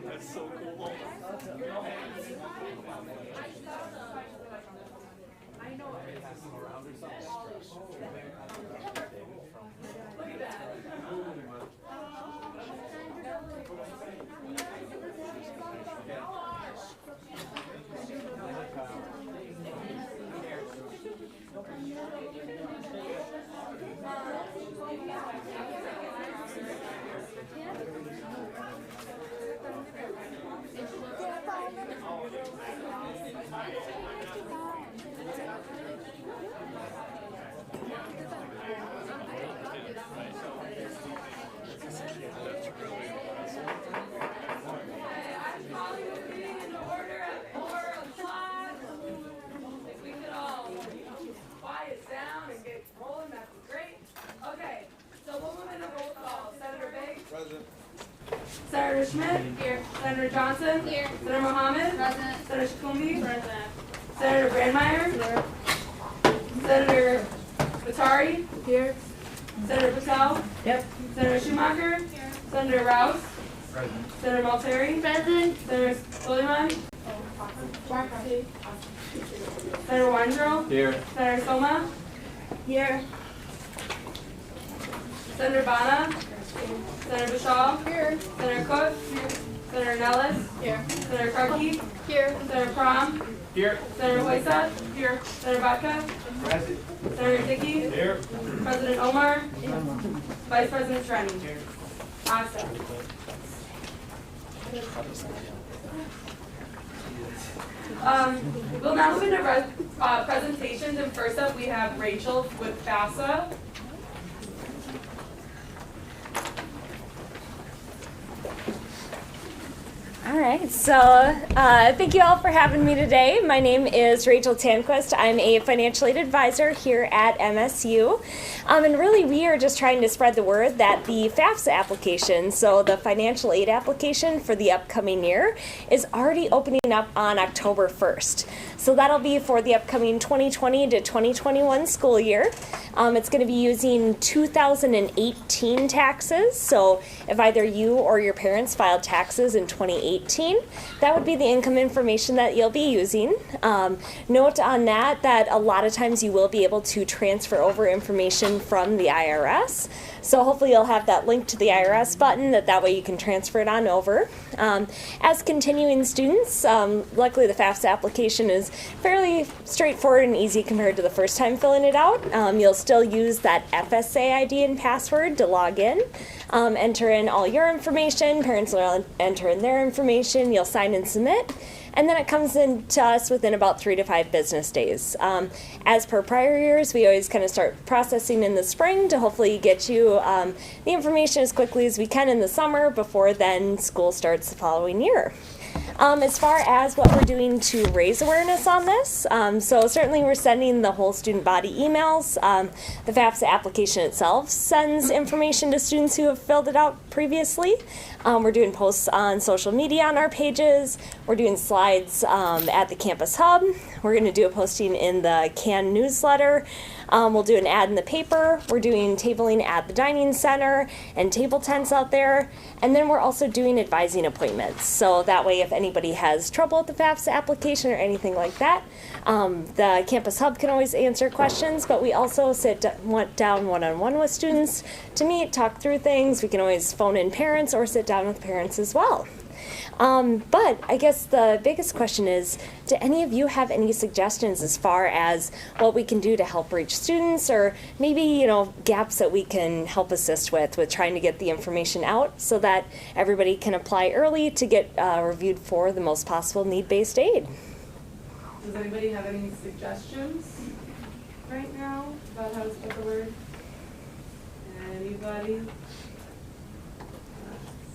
That's so cool. I know it. Look at that. Senator Schmidt? Here. Senator Johnson? Here. Senator Mohammed? Present. Senator Shkumbi? Present. Senator Brandmeier? Here. Senator Batari? Here. Senator Patel? Yep. Senator Schumacher? Here. Senator Rouse? Present. Senator Malteri? Present. Senator Soliman? Senator Weintraub? Here. Senator Soma? Here. Senator Bana? Senator Bashal? Here. Senator Cook? Here. Senator Nellis? Here. Senator Karki? Here. Senator Prom? Here. Senator Hoysett? Here. Senator Batka? Present. Senator Dickey? Here. President Omar? Here. Vice President Trenny? Here. Awesome. We'll now move into presentations, and first up we have Rachel with FAFSA. All right, so thank you all for having me today. My name is Rachel Tanquist. I'm a financial aid advisor here at MSU. And really we are just trying to spread the word that the FAFSA application, so the financial aid application for the upcoming year, is already opening up on October 1st. So that'll be for the upcoming 2020 to 2021 school year. It's going to be using 2018 taxes. So if either you or your parents filed taxes in 2018, that would be the income information that you'll be using. Note on that a lot of times you will be able to transfer over information from the IRS. So hopefully you'll have that link to the IRS button, that way you can transfer it on over. As continuing students, luckily the FAFSA application is fairly straightforward and easy compared to the first time filling it out. You'll still use that FSA ID and password to log in. Enter in all your information, parents will enter in their information, you'll sign and submit, and then it comes in to us within about 3 to 5 business days. As per prior years, we always kind of start processing in the spring to hopefully get you the information as quickly as we can in the summer before then school starts the following year. As far as what we're doing to raise awareness on this, so certainly we're sending the whole student body emails. The FAFSA application itself sends information to students who have filled it out previously. We're doing posts on social media on our pages. We're doing slides at the campus hub. We're going to do a posting in the CAN newsletter. We'll do an ad in the paper. We're doing tabling at the dining center and table tents out there. And then we're also doing advising appointments. So that way if anybody has trouble with the FAFSA application or anything like that, the campus hub can always answer questions, but we also sit down one-on-one with students to meet, talk through things. We can always phone in parents or sit down with parents as well. But I guess the biggest question is, do any of you have any suggestions as far as what we can do to help reach students, or maybe, gaps that we can help assist with trying to get the information out so that everybody can apply early to get reviewed for the most possible need-based aid? Does anybody have any suggestions right now about how to spell the word? Anybody?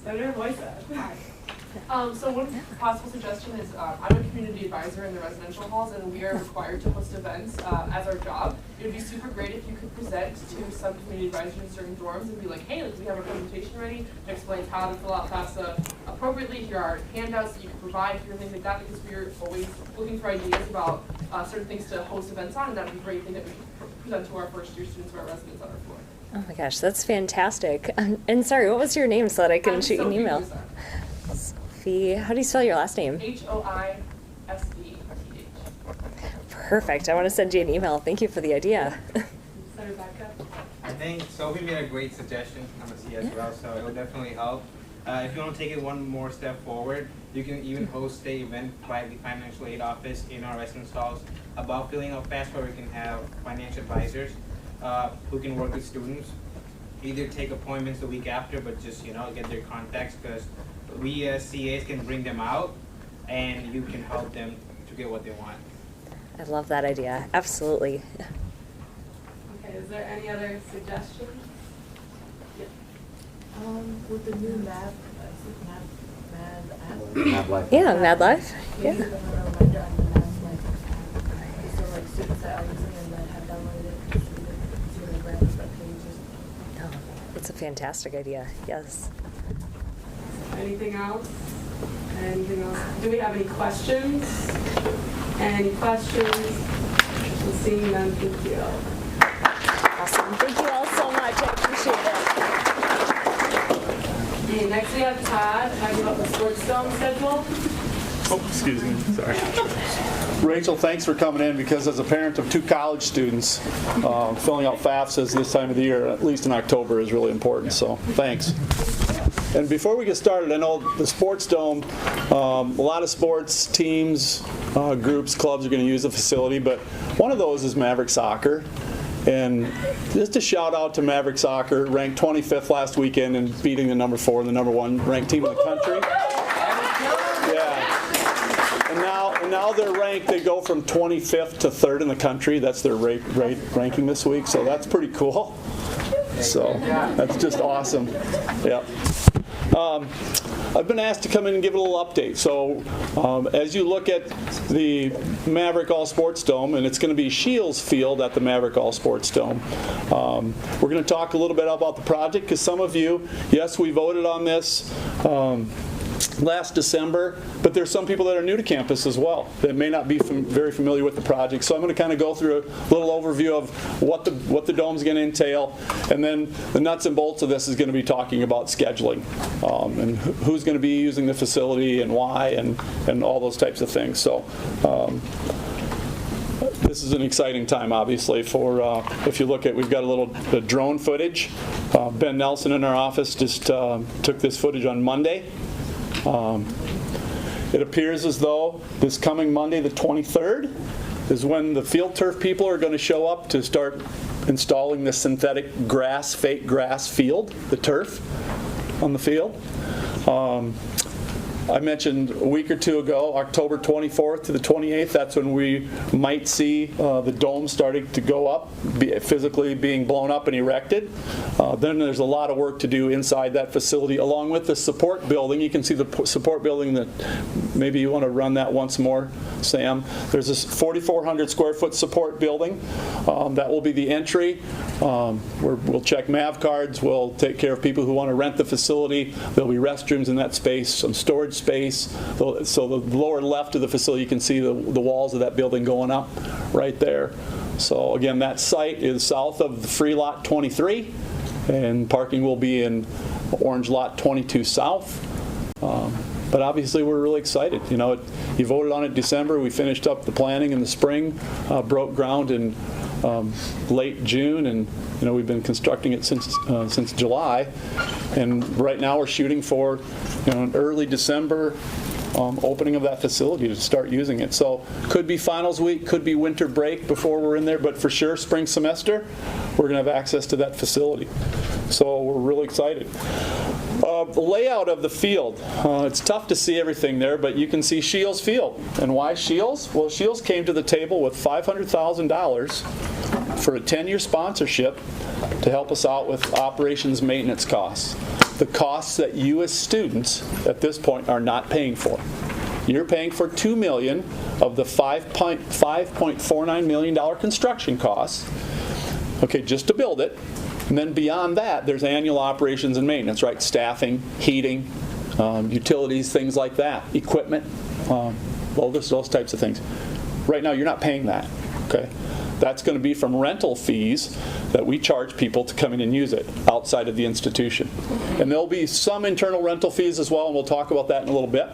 Senator Hoysett. So one possible suggestion is I'm a community advisor in the residential halls, and we are required to host events as our job. It would be super great if you could present to some community advisors in certain dorms and be like, hey, we have a presentation ready that explains how to fill out FAFSA appropriately. Here are handouts that you can provide, here, things like that, because we're always looking for ideas about certain things to host events on, and that would be a great thing that we present to our first year students or our residents on our floor. Oh my gosh, that's fantastic. And sorry, what was your name so that I can shoot you an email? Sophie, how do you spell your last name? Hoisveth. Perfect. I want to send you an email. Thank you for the idea. Senator Becca? I think Sophie made a great suggestion. I'm a C as well, so it will definitely help. If you want to take it one more step forward, you can even host an event by the financial aid office in our residence halls about filling out FAFSA, where we can have financial advisors who can work with students. Either take appointments the week after, but just get their contacts, because we as CAs can bring them out, and you can help them to get what they want. I love that idea. Absolutely. Okay, is there any other suggestions? With the new Mad app. Yeah, Mad Life. Maybe Yeah. put a reminder on the Mad Life app. So like students that are using it that have downloaded it, see their grants that pages. Oh, that's a fantastic idea. Yes. Anything else? Anything else? Do we have any questions? Any questions? Seeing none, thank you. Awesome. Thank you all so much. I appreciate it. Okay, next we have Todd talking about the sports dome schedule. Oh, excuse me, sorry. Rachel, thanks for coming in, because as a parent of 2 college students, filling out FAFSAs this time of the year, at least in October, is really important, so thanks. And before we get started, I know the Sports Dome, a lot of sports teams, groups, clubs are going to use the facility, but one of those is MAVRIK Soccer. And just a shout out to MAVRIK Soccer, ranked 25th last weekend and beating the number 4 and the number 1 ranked team in the country. Yeah. And now they're ranked, they go from 25th to 3rd in the country. That's their ranking this week, so that's pretty cool. So that's just awesome. Yeah. I've been asked to come in and give a little update. So as you look at the MAVRIK All Sports Dome, and it's going to be Shields Field at the MAVRIK All Sports Dome, we're going to talk a little bit about the project, because some of you, yes, we voted on this last December, but there's some people that are new to campus as well that may not be very familiar with the project. So I'm going to kind of go through a little overview of what the dome's going to entail, and then the nuts and bolts of this is going to be talking about scheduling and who's going to be using the facility and why, and all those types of things. So this is an exciting time, obviously, for if you look at, we've got a little drone footage. Ben Nelson in our office just took this footage on Monday. It appears as though this coming Monday, the 23rd, is when the field turf people are going to show up to start installing the synthetic grass, fake grass field, the turf on the field. I mentioned a week or two ago, October 24th to the 28th, that's when we might see the dome starting to go up, physically being blown up and erected. Then there's a lot of work to do inside that facility, along with the support building. You can see the support building that maybe you want to run that once more, Sam. There's this 4,400 square foot support building. That will be the entry. We'll check MAV cards. We'll take care of people who want to rent the facility. There'll be restrooms in that space, some storage space. So the lower left of the facility, you can see the walls of that building going up right there. So again, that site is south of the free lot 23, and parking will be in orange lot 22 south. But obviously we're really excited. You voted on it in December. We finished up the planning in the spring, broke ground in late June, and we've been constructing it since July. And right now we're shooting for an early December opening of that facility to start using it. So could be finals week, could be winter break before we're in there, but for sure spring semester we're going to have access to that facility. So we're really excited. The layout of the field, it's tough to see everything there, but you can see Shields Field. And why Shields? Well, Shields came to the table with $500,000 for a 10-year sponsorship to help us out with operations maintenance costs. The costs that you as students at this point are not paying for. You're paying for $2 million of the $5.49 million construction costs, okay, just to build it. And then beyond that, there's annual operations and maintenance, right? Staffing, heating, utilities, things like that, equipment, those types of things. Right now, you're not paying that, okay? That's going to be from rental fees that we charge people to come in and use it outside of the institution. And there'll be some internal rental fees as well, and we'll talk about that in a little bit.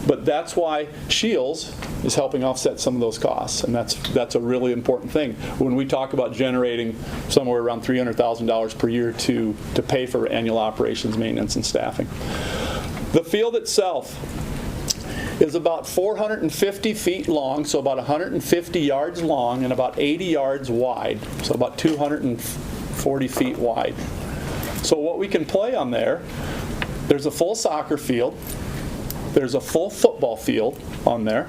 But that's why Shields is helping offset some of those costs, and that's a really important thing when we talk about generating somewhere around $300,000 per year to pay for annual operations, maintenance, and staffing. The field itself is about 450 feet long, so about 150 yards long and about 80 yards wide, so about 240 feet wide. So what we can play on there's a full soccer field, there's a full football field on there.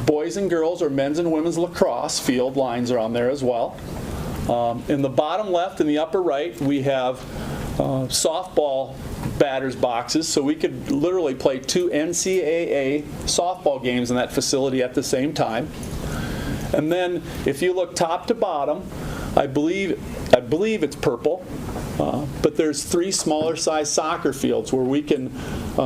Boys and girls or men's and women's lacrosse field lines are on there as well. In the bottom left and the upper right, we have softball batters boxes, so we could literally play 2 NCAA softball games in that facility at the same time. And then if you look top to bottom, I believe it's purple, but there's 3 smaller size soccer fields where we can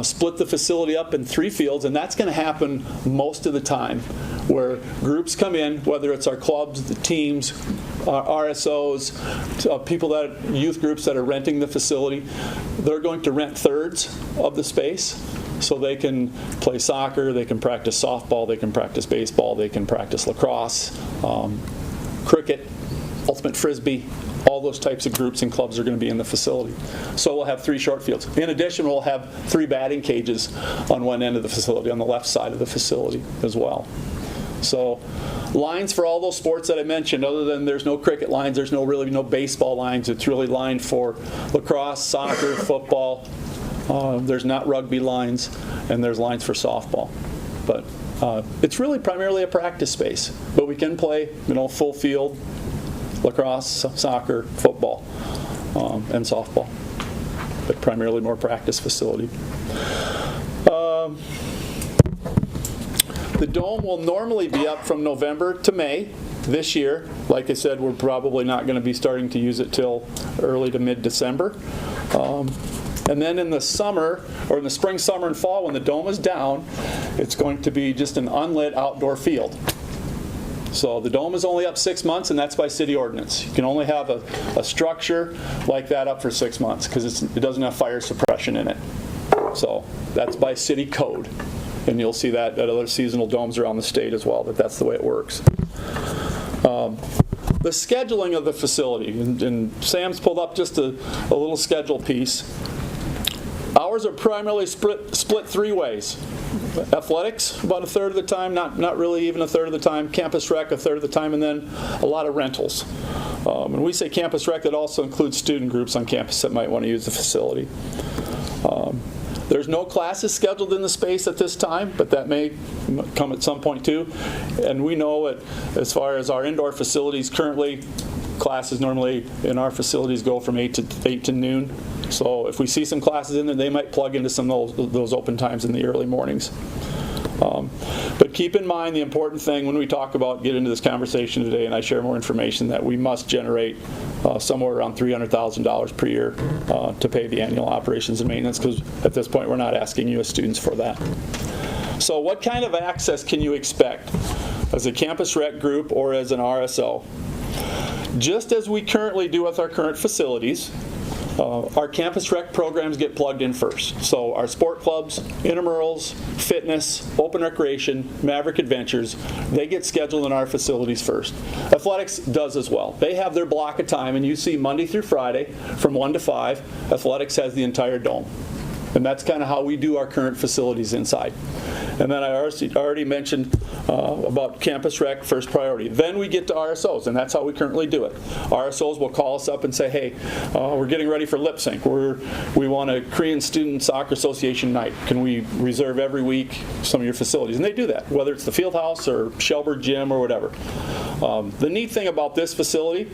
split the facility up in 3 fields, and that's going to happen most of the time, where groups come in, whether it's our clubs, the teams, RSOs, youth groups that are renting the facility. They're going to rent thirds of the space, so they can play soccer, they can practice softball, they can practice baseball, they can practice lacrosse, cricket, ultimate frisbee. All those types of groups and clubs are going to be in the facility. So we'll have 3 short fields. In addition, we'll have 3 batting cages on one end of the facility, on the left side of the facility as well. So lines for all those sports that I mentioned, other than there's no cricket lines, there's really no baseball lines. It's really lined for lacrosse, soccer, football. There's not rugby lines, and there's lines for softball. But it's really primarily a practice space. But we can play, full field, lacrosse, soccer, football, and softball. But primarily more practice facility. The dome will normally be up from November to May this year. Like I said, we're probably not going to be starting to use it till early to mid-December. And then in the summer, or in the spring, summer, and fall, when the dome is down, it's going to be just an unlit outdoor field. So the dome is only up 6 months, and that's by city ordinance. You can only have a structure like that up for 6 months because it doesn't have fire suppression in it. So that's by city code. And you'll see that at other seasonal domes around the state as well, that's the way it works. The scheduling of the facility, and Sam's pulled up just a little schedule piece. Hours are primarily split 3 ways. Athletics, about a third of the time, not really even a third of the time. Campus rec, a third of the time, and then a lot of rentals. When we say campus rec, that also includes student groups on campus that might want to use the facility. There's no classes scheduled in the space at this time, but that may come at some point too. And we know that as far as our indoor facilities currently, classes normally in our facilities go from 8 to noon. So if we see some classes in there, they might plug into some of those open times in the early mornings. But keep in mind the important thing when we get into this conversation today, and I share more information, that we must generate somewhere around $300,000 per year to pay the annual operations and maintenance, because at this point we're not asking you as students for that. So what kind of access can you expect as a campus rec group or as an RSO? Just as we currently do with our current facilities, our campus rec programs get plugged in first. So our sport clubs, intramurals, fitness, open recreation, MAVRIK adventures, they get scheduled in our facilities first. Athletics does as well. They have their block of time, and you see Monday through Friday from 1 to 5, athletics has the entire dome. And that's kind of how we do our current facilities inside. And then I already mentioned about campus rec, first priority. Then we get to RSOs, and that's how we currently do it. RSOs will call us up and say, hey, we're getting ready for lip sync. We want a Korean Student Soccer Association night. Can we reserve every week some of your facilities? And they do that, whether it's the field house or Shelburne Gym or whatever. The neat thing about this facility,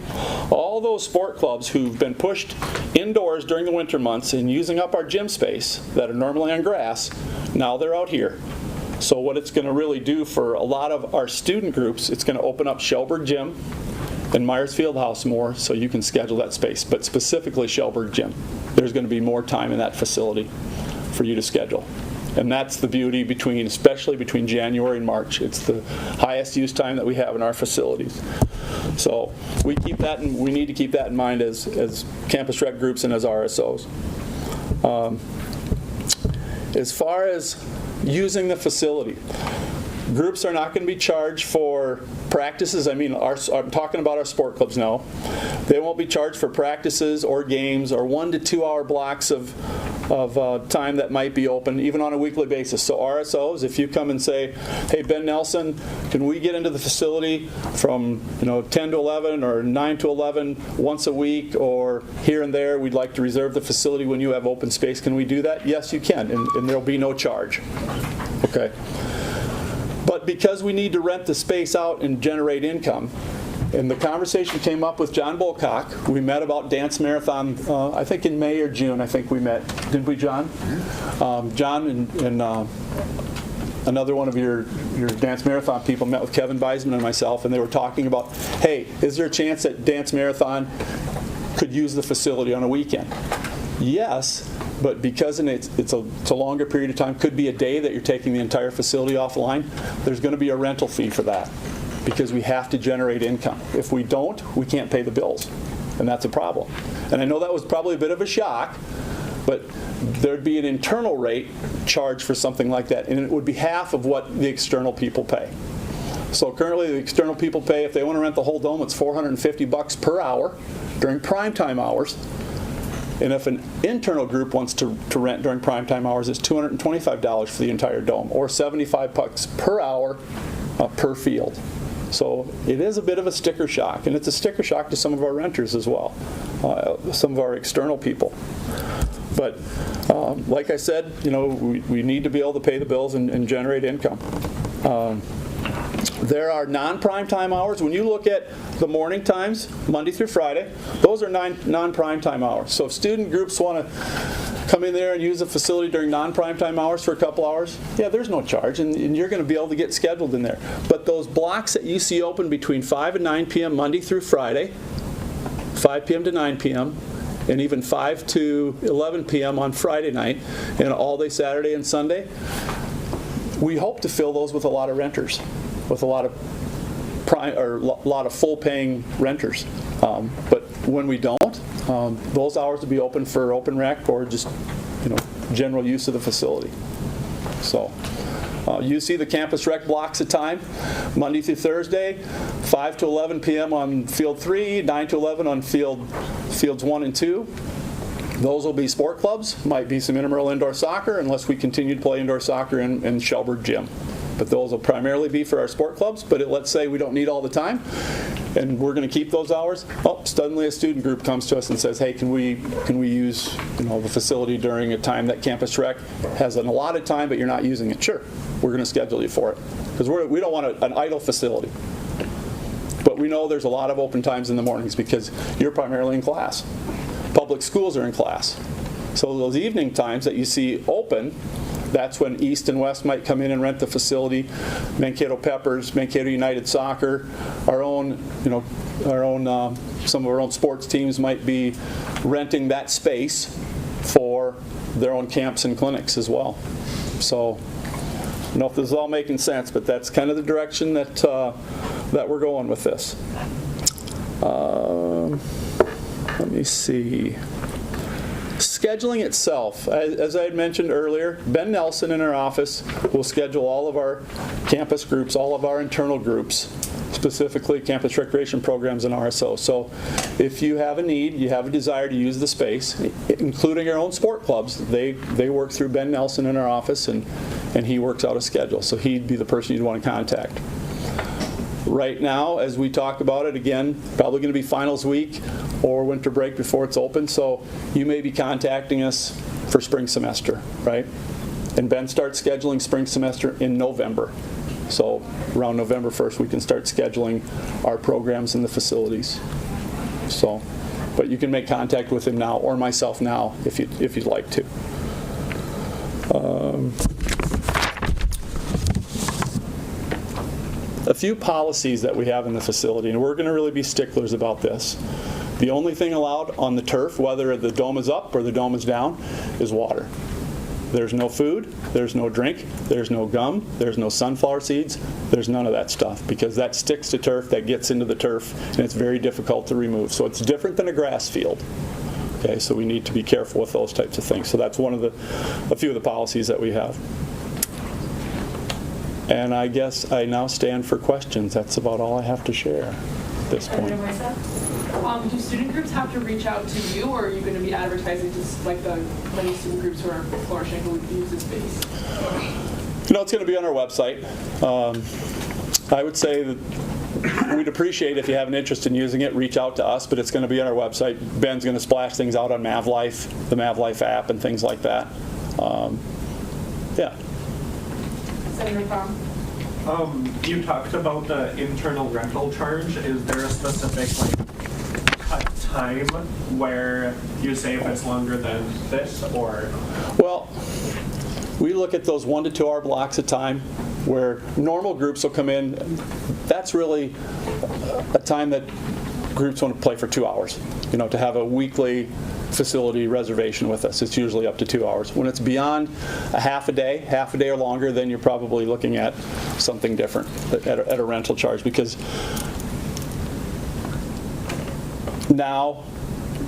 all those sport clubs who've been pushed indoors during the winter months and using up our gym space that are normally on grass, now they're out here. So what it's going to really do for a lot of our student groups, it's going to open up Shelburne Gym and Myers Fieldhouse more, so you can schedule that space. But specifically Shelburne Gym, there's going to be more time in that facility for you to schedule. And that's the beauty especially between January and March. It's the highest use time that we have in our facilities. So we need to keep that in mind as campus rec groups and as RSOs. As far as using the facility, groups are not going to be charged for practices. I'm talking about our sport clubs now. They won't be charged for practices or games or 1 to 2 hour blocks of time that might be open, even on a weekly basis. So RSOs, if you come and say, hey, Ben Nelson, can we get into the facility from 10 to 11 or 9 to 11 once a week, or here and there, we'd like to reserve the facility when you have open space. Can we do that? Yes, you can, and there'll be no charge. Okay. But because we need to rent the space out and generate income, and the conversation came up with John Bolcock. We met about dance marathon, I think in May or June, I think we met. Didn't we, John? John and another one of your dance marathon people met with Kevin Beisman and myself, and they were talking about, hey, is there a chance that dance marathon could use the facility on a weekend? Yes. But because it's a longer period of time, could be a day that you're taking the entire facility offline, there's going to be a rental fee for that because we have to generate income. If we don't, we can't pay the bills, and that's a problem. And I know that was probably a bit of a shock, but there'd be an internal rate charged for something like that, and it would be half of what the external people pay. So currently the external people pay, if they want to rent the whole dome, it's $450 per hour during primetime hours. And if an internal group wants to rent during primetime hours, it's $225 for the entire dome, or $75 per hour per field. So it is a bit of a sticker shock, and it's a sticker shock to some of our renters as well, some of our external people. But like I said, we need to be able to pay the bills and generate income. There are non-prime time hours. When you look at the morning times, Monday through Friday, those are non-prime time hours. So if student groups want to come in there and use the facility during non-prime time hours for a couple hours, yeah, there's no charge, and you're going to be able to get scheduled in there. But those blocks that you see open between 5 and 9 p.m. Monday through Friday, 5 p.m. to 9 p.m., and even 5 to 11 p.m. on Friday night, and all day Saturday and Sunday, we hope to fill those with a lot of renters, with a lot of full-paying renters. But when we don't, those hours will be open for open rec or just general use of the facility. So you see the campus rec blocks of time, Monday through Thursday, 5 to 11 p.m. on field 3, 9 to 11 on fields 1 and 2. Those will be sport clubs, might be some intramural indoor soccer, unless we continue to play indoor soccer in Shelburne Gym. But those will primarily be for our sport clubs, but let's say we don't need all the time, and we're going to keep those hours. Oh, suddenly a student group comes to us and says, hey, can we use the facility during a time that Campus Rec has an allotted time, but you're not using it? Sure, we're going to schedule you for it, because we don't want an idle facility. But we know there's a lot of open times in the mornings because you're primarily in class. Public schools are in class. So those evening times that you see open, that's when East and West might come in and rent the facility. Mankato Peppers, Mankato United Soccer, some of our own sports teams might be renting that space for their own camps and clinics as well. So I don't know if this is all making sense, but that's kind of the direction that we're going with this. Let me see. Scheduling itself, as I had mentioned earlier, Ben Nelson in our office will schedule all of our campus groups, all of our internal groups, specifically campus recreation programs and RSO. So if you have a need, you have a desire to use the space, including our own sport clubs, they work through Ben Nelson in our office, and he works out a schedule. So he'd be the person you'd want to contact. Right now, as we talk about it, again, probably going to be finals week or winter break before it's open, so you may be contacting us for spring semester, right? And Ben starts scheduling spring semester in November. So around November 1st, we can start scheduling our programs in the facilities. So, but you can make contact with him now or myself now if you'd like to. A few policies that we have in the facility, and we're going to really be sticklers about this. The only thing allowed on the turf, whether the dome is up or the dome is down, is water. There's no food, there's no drink, there's no gum, there's no sunflower seeds, there's none of that stuff because that sticks to turf, that gets into the turf, and it's very difficult to remove. So it's different than a grass field. Okay, so we need to be careful with those types of things. So that's a few of the policies that we have. And I guess I now stand for questions. That's about all I have to share at this point. Do student groups have to reach out to you, or are you going to be advertising to like the many student groups who are flourishing who would use this space? It's going to be on our website. I would say that we'd appreciate if you have an interest in using it, reach out to us, but it's going to be on our website. Ben's going to splash things out on MAVLife, the MAVLife app, and things like that. Yeah. Senator Baum. You talked about the internal rental charge. Is there a specific cut time where you say if it's longer than this, or? Well, we look at those 1 to 2 hour blocks of time where normal groups will come in. That's really a time that groups want to play for 2 hours, to have a weekly facility reservation with us. It's usually up to 2 hours. When it's beyond a half a day or longer, then you're probably looking at something different at a rental charge, because now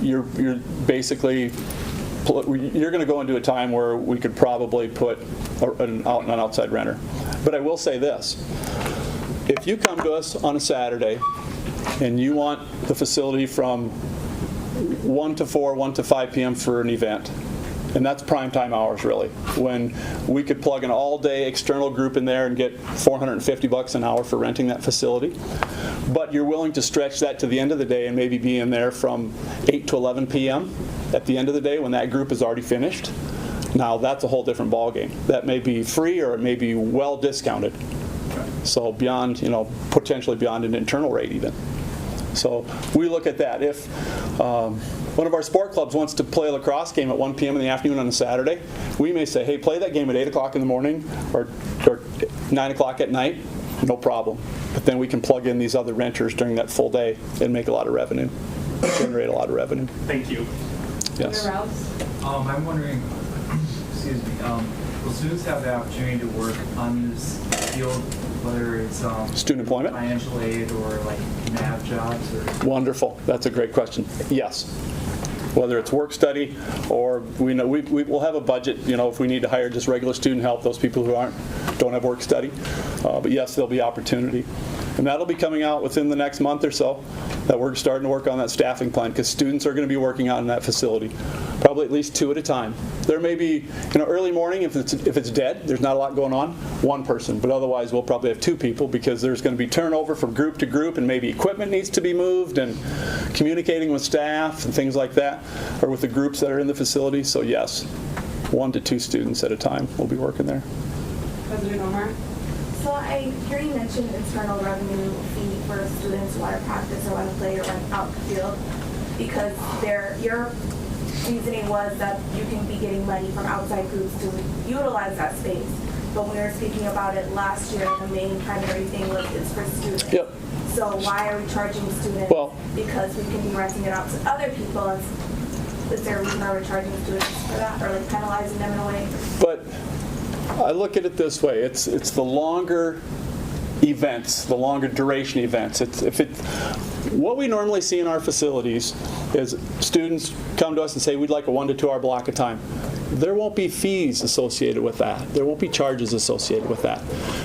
you're basically you're going to go into a time where we could probably put an outside renter. But I will say this: if you come to us on a Saturday and you want the facility from 1 to 4, 1 to 5 p.m. for an event, and that's prime time hours really, when we could plug an all-day external group in there and get $450 an hour for renting that facility, but you're willing to stretch that to the end of the day and maybe be in there from 8 to 11 p.m. at the end of the day when that group is already finished. Now that's a whole different ballgame. That may be free or it may be well discounted. So beyond, potentially beyond an internal rate even. So we look at that. If one of our sport clubs wants to play a lacrosse game at 1 p.m. in the afternoon on a Saturday, we may say, hey, play that game at 8 o'clock in the morning or 9 o'clock at night, no problem. But then we can plug in these other renters during that full day and make a lot of revenue, generate a lot of revenue. Thank you. Yes. I'm wondering, excuse me, will students have the opportunity to work on this field, whether it's student employment, financial aid, or like MAV jobs? Or? Wonderful. That's a great question. Yes. Whether it's work study or we'll have a budget, if we need to hire just regular student help, those people who don't have work study. But yes, there'll be opportunity. And that'll be coming out within the next month or so, that we're starting to work on that staffing plan, because students are going to be working out in that facility, probably at least 2 at a time. There may be, early morning, if it's dead, there's not a lot going on, 1 person, but otherwise we'll probably have 2 people, because there's going to be turnover from group to group, and maybe equipment needs to be moved, and communicating with staff and things like that, or with the groups that are in the facility. So yes, 1 to 2 students at a time will be working there. President Omar. So I hear you mentioned internal revenue fee for students who want to practice or want to play or rent out the field, because your reasoning was that you can be getting money from outside groups to utilize that space. But when we were speaking about it last year, the main primary thing was it's for students. Yep. So why are we charging students? Well, because we can be renting it out to other people. Is there a reason why we're charging students for that, or like penalizing them in a way? But I look at it this way: it's the longer events, the longer duration events. What we normally see in our facilities is students come to us and say, we'd like a 1 to 2 hour block of time. There won't be fees associated with that. There won't be charges associated with that.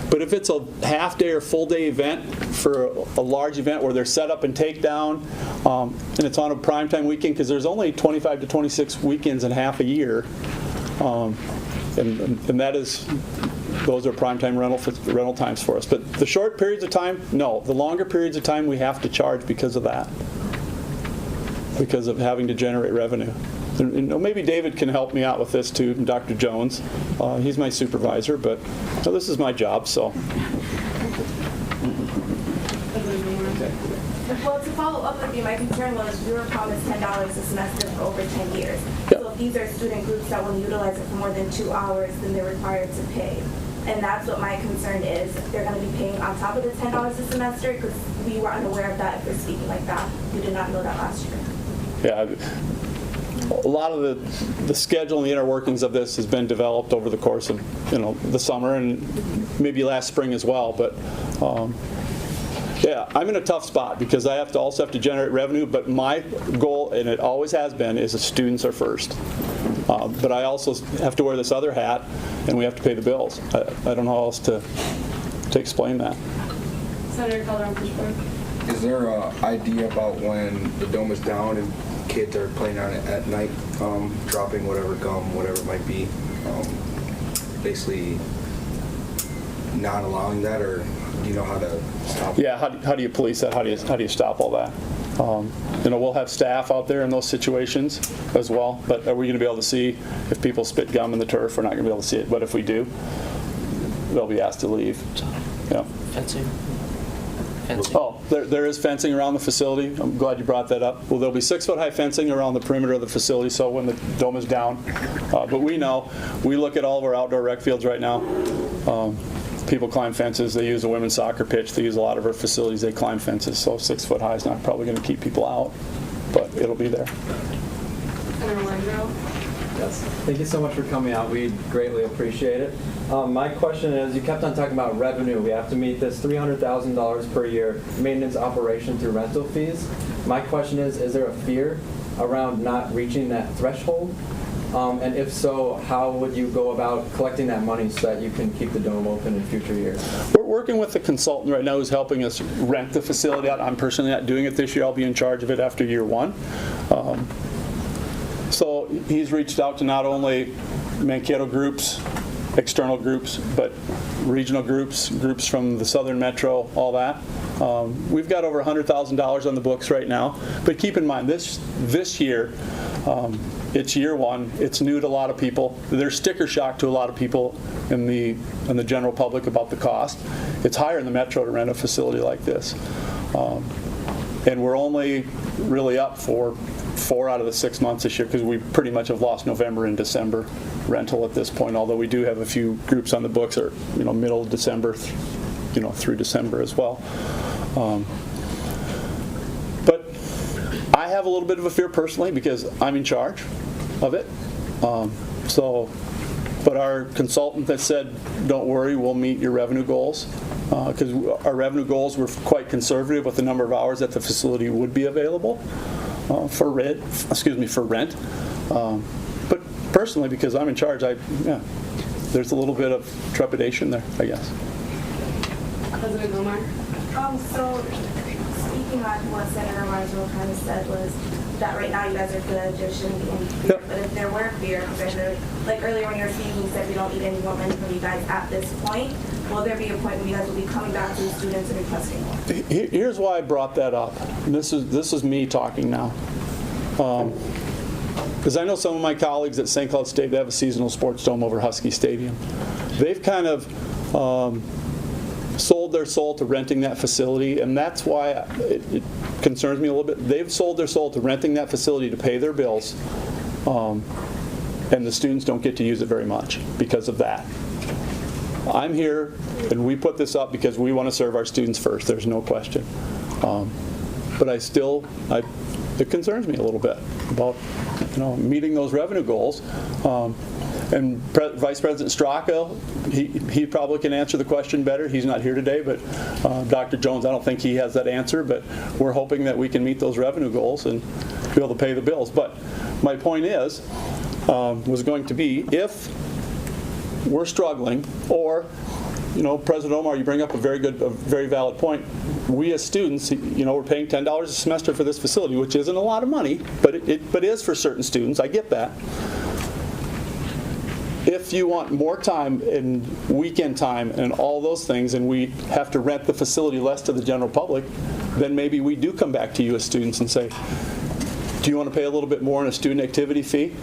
But if it's a half day or full day event for a large event where there's setup and takedown, and it's on a primetime weekend, because there's only 25 to 26 weekends and half a year, and those are primetime rental times for us. But the short periods of time, no. The longer periods of time we have to charge because of that, because of having to generate revenue. And maybe David can help me out with this too, Dr. Jones. He's my supervisor, but this is my job, so. Well, to follow up with you, my concern was we were promised $10 a semester for over 10 years. Yep. So if these are student groups that will utilize it for more than 2 hours, then they're required to pay. And that's what my concern is. They're going to be paying on top of the $10 a semester, because we were unaware of that if we're speaking like that. We did not know that last year. Yeah. a lot of the schedule and the inner workings of this has been developed over the course of the summer and maybe last spring as well. But yeah, I'm in a tough spot because I also have to generate revenue. But my goal, and it always has been, is the students are first. But I also have to wear this other hat, and we have to pay the bills. I don't know how else to explain that. Senator Calderon-Fishburne. Is there an idea about when the dome is down and kids are playing on it at night, dropping whatever gum, whatever it might be, basically not allowing that, or do you know how to stop it? Yeah, how do you police that? How do you stop all that? We'll have staff out there in those situations as well, but are we going to be able to see if people spit gum in the turf? We're not going to be able to see it, but if we do, they'll be asked to leave. Yeah. Fencing. Oh, there is fencing around the facility. I'm glad you brought that up. Well, there'll be 6-foot-high fencing around the perimeter of the facility, so when the dome is down. But we look at all of our outdoor rec fields right now. People climb fences. They use a women's soccer pitch. They use a lot of our facilities. They climb fences. So 6 foot high is not probably going to keep people out, but it'll be there. Senator Landrieu. Yes. Thank you so much for coming out. We greatly appreciate it. My question is, you kept on talking about revenue. We have to meet this $300,000 per year maintenance operation through rental fees. My question is there a fear around not reaching that threshold? And if so, how would you go about collecting that money so that you can keep the dome open in future years? We're working with the consultant right now who's helping us rent the facility out. I'm personally not doing it this year. I'll be in charge of it after year one. So he's reached out to not only Mankato groups, external groups, but regional groups from the Southern Metro, all that. We've got over $100,000 on the books right now. But keep in mind, this year, it's year one. It's new to a lot of people. There's sticker shock to a lot of people in the general public about the cost. It's higher in the Metro to rent a facility like this. And we're only really up for 4 out of the 6 months this year because we pretty much have lost November and December rental at this point, although we do have a few groups on the books that are middle of December through December as well. But I have a little bit of a fear personally because I'm in charge of it. But our consultant has said, don't worry, we'll meet your revenue goals. Because our revenue goals were quite conservative with the number of hours that the facility would be available for rent. But personally, because I'm in charge, there's a little bit of trepidation there, I guess. President Omar. So speaking on what Senator Marshall kind of said was that right now you guys are good, there shouldn't be any fear. Yep. But if there were fear, like earlier when you were speaking, you said we don't need any more money from you guys at this point. Will there be a point when you guys will be coming back to the students and requesting more? Here's why I brought that up. And this is me talking now. Because I know some of my colleagues at St. Cloud State, they have a seasonal sports dome over Husky Stadium. They've kind of sold their soul to renting that facility, and that's why it concerns me a little bit. They've sold their soul to renting that facility to pay their bills, and the students don't get to use it very much because of that. I'm here, and we put this up because we want to serve our students first. There's no question. But it concerns me a little bit about meeting those revenue goals. And Vice President Straka, he probably can answer the question better. He's not here today, but Dr. Jones, I don't think he has that answer. But we're hoping that we can meet those revenue goals and be able to pay the bills. But my point was going to be, if we're struggling, or President Omar, you bring up a very valid point. We as students, we're paying $10 a semester for this facility, which isn't a lot of money, but it is for certain students. I get that. If you want more time and weekend time and all those things, and we have to rent the facility less to the general public, then maybe we do come back to you as students and say, do you want to pay a little bit more on a student activity fee?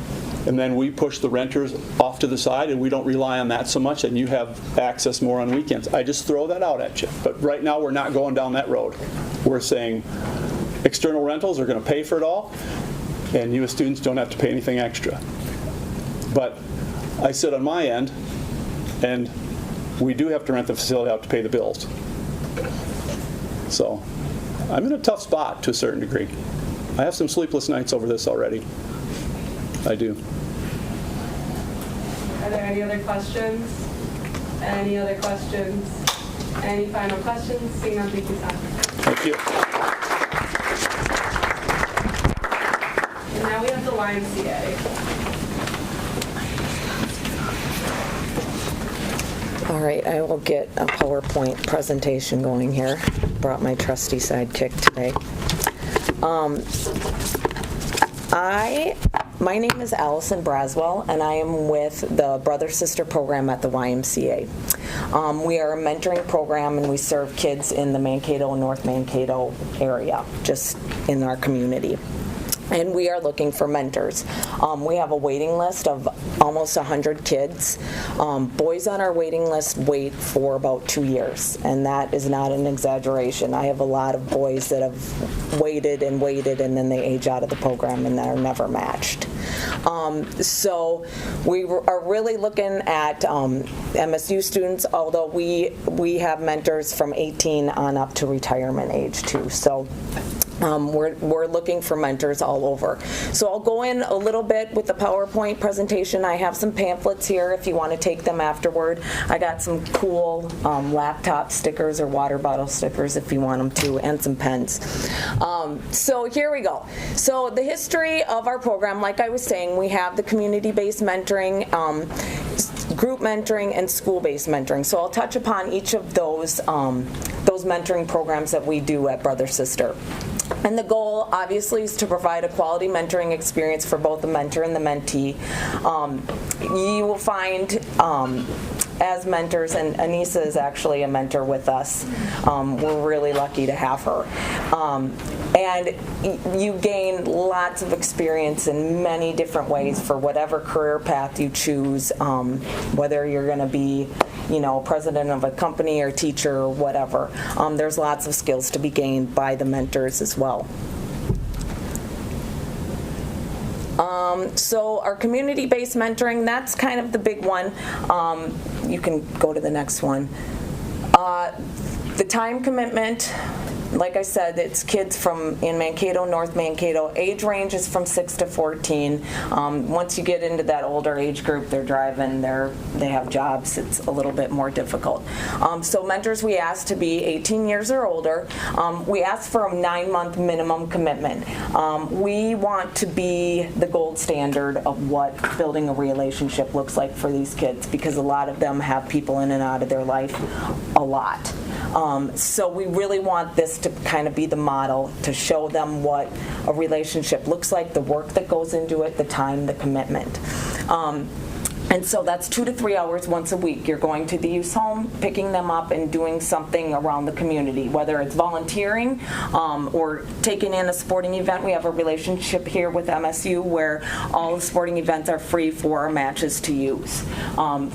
And then we push the renters off to the side, and we don't rely on that so much, and you have access more on weekends. I just throw that out at you. But right now, we're not going down that road. We're saying external rentals are going to pay for it all, and you as students don't have to pay anything extra. But I sit on my end, and we do have to rent the facility out to pay the bills. So I'm in a tough spot to a certain degree. I have some sleepless nights over this already. I do. Are there any other questions? Any other questions? Any final questions? Seeing none, please sign. Thank you. And now we have the YMCA. All right, I will get a PowerPoint presentation going here. Brought my trusty sidekick today. My name is Allison Braswell, and I am with the Brother-Sister program at the YMCA. We are a mentoring program, and we serve kids in the Mankato and North Mankato area, just in our community. And we are looking for mentors. We have a waiting list of almost 100 kids. Boys on our waiting list wait for about 2 years, and that is not an exaggeration. I have a lot of boys that have waited, and then they age out of the program and are never matched. So we are really looking at MSU students, although we have mentors from 18 on up to retirement age too. So we're looking for mentors all over. So I'll go in a little bit with the PowerPoint presentation. I have some pamphlets here if you want to take them afterward. I got some cool laptop stickers or water bottle stickers if you want them to, and some pens. So here we go. So the history of our program, like I was saying, we have the community-based mentoring, group mentoring, and school-based mentoring. So I'll touch upon each of those mentoring programs that we do at Brother Sister. And the goal, obviously, is to provide a quality mentoring experience for both the mentor and the mentee. You will find as mentors, and Anissa is actually a mentor with us. We're really lucky to have her. And you gain lots of experience in many different ways for whatever career path you choose, whether you're going to be, president of a company or teacher or whatever. There's lots of skills to be gained by the mentors as well. So our community-based mentoring, that's kind of the big one. You can go to the next one. The time commitment, like I said, it's kids in Mankato, North Mankato. Age range is from 6 to 14. Once you get into that older age group, they're driving, they have jobs, it's a little bit more difficult. So mentors we ask to be 18 years or older. We ask for a 9-month minimum commitment. We want to be the gold standard of what building a relationship looks like for these kids, because a lot of them have people in and out of their life a lot. So we really want this to kind of be the model to show them what a relationship looks like, the work that goes into it, the time, the commitment. And so that's 2 to 3 hours once a week. You're going to the youth home, picking them up, and doing something around the community, whether it's volunteering or taking in a sporting event. We have a relationship here with MSU where all the sporting events are free for our matches to use. And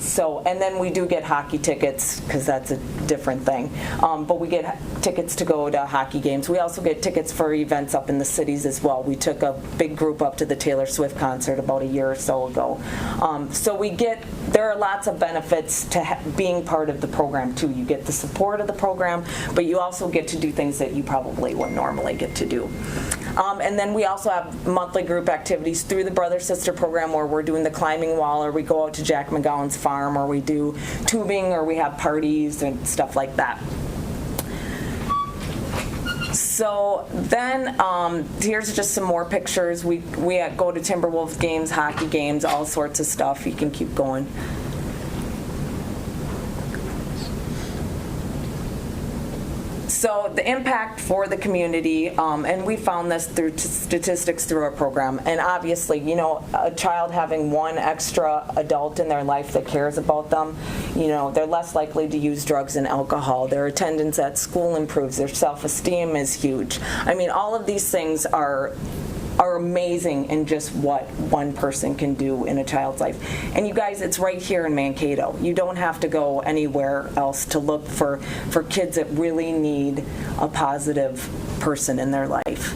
then we do get hockey tickets, because that's a different thing. But we get tickets to go to hockey games. We also get tickets for events up in the cities as well. We took a big group up to the Taylor Swift concert about a year or so ago. So there are lots of benefits to being part of the program too. You get the support of the program, but you also get to do things that you probably wouldn't normally get to do. And then we also have monthly group activities through the Brother Sister program, where we're doing the climbing wall, or we go out to Jack McGowan's farm, or we do tubing, or we have parties and stuff like that. So then here's just some more pictures. We go to Timberwolves games, hockey games, all sorts of stuff. You can keep going. So the impact for the community, and we found this through statistics through our program, and obviously, a child having one extra adult in their life that cares about them, they're less likely to use drugs and alcohol. Their attendance at school improves. Their self-esteem is huge. I mean, all of these things are amazing in just what one person can do in a child's life. And you guys, it's right here in Mankato. You don't have to go anywhere else to look for kids that really need a positive person in their life.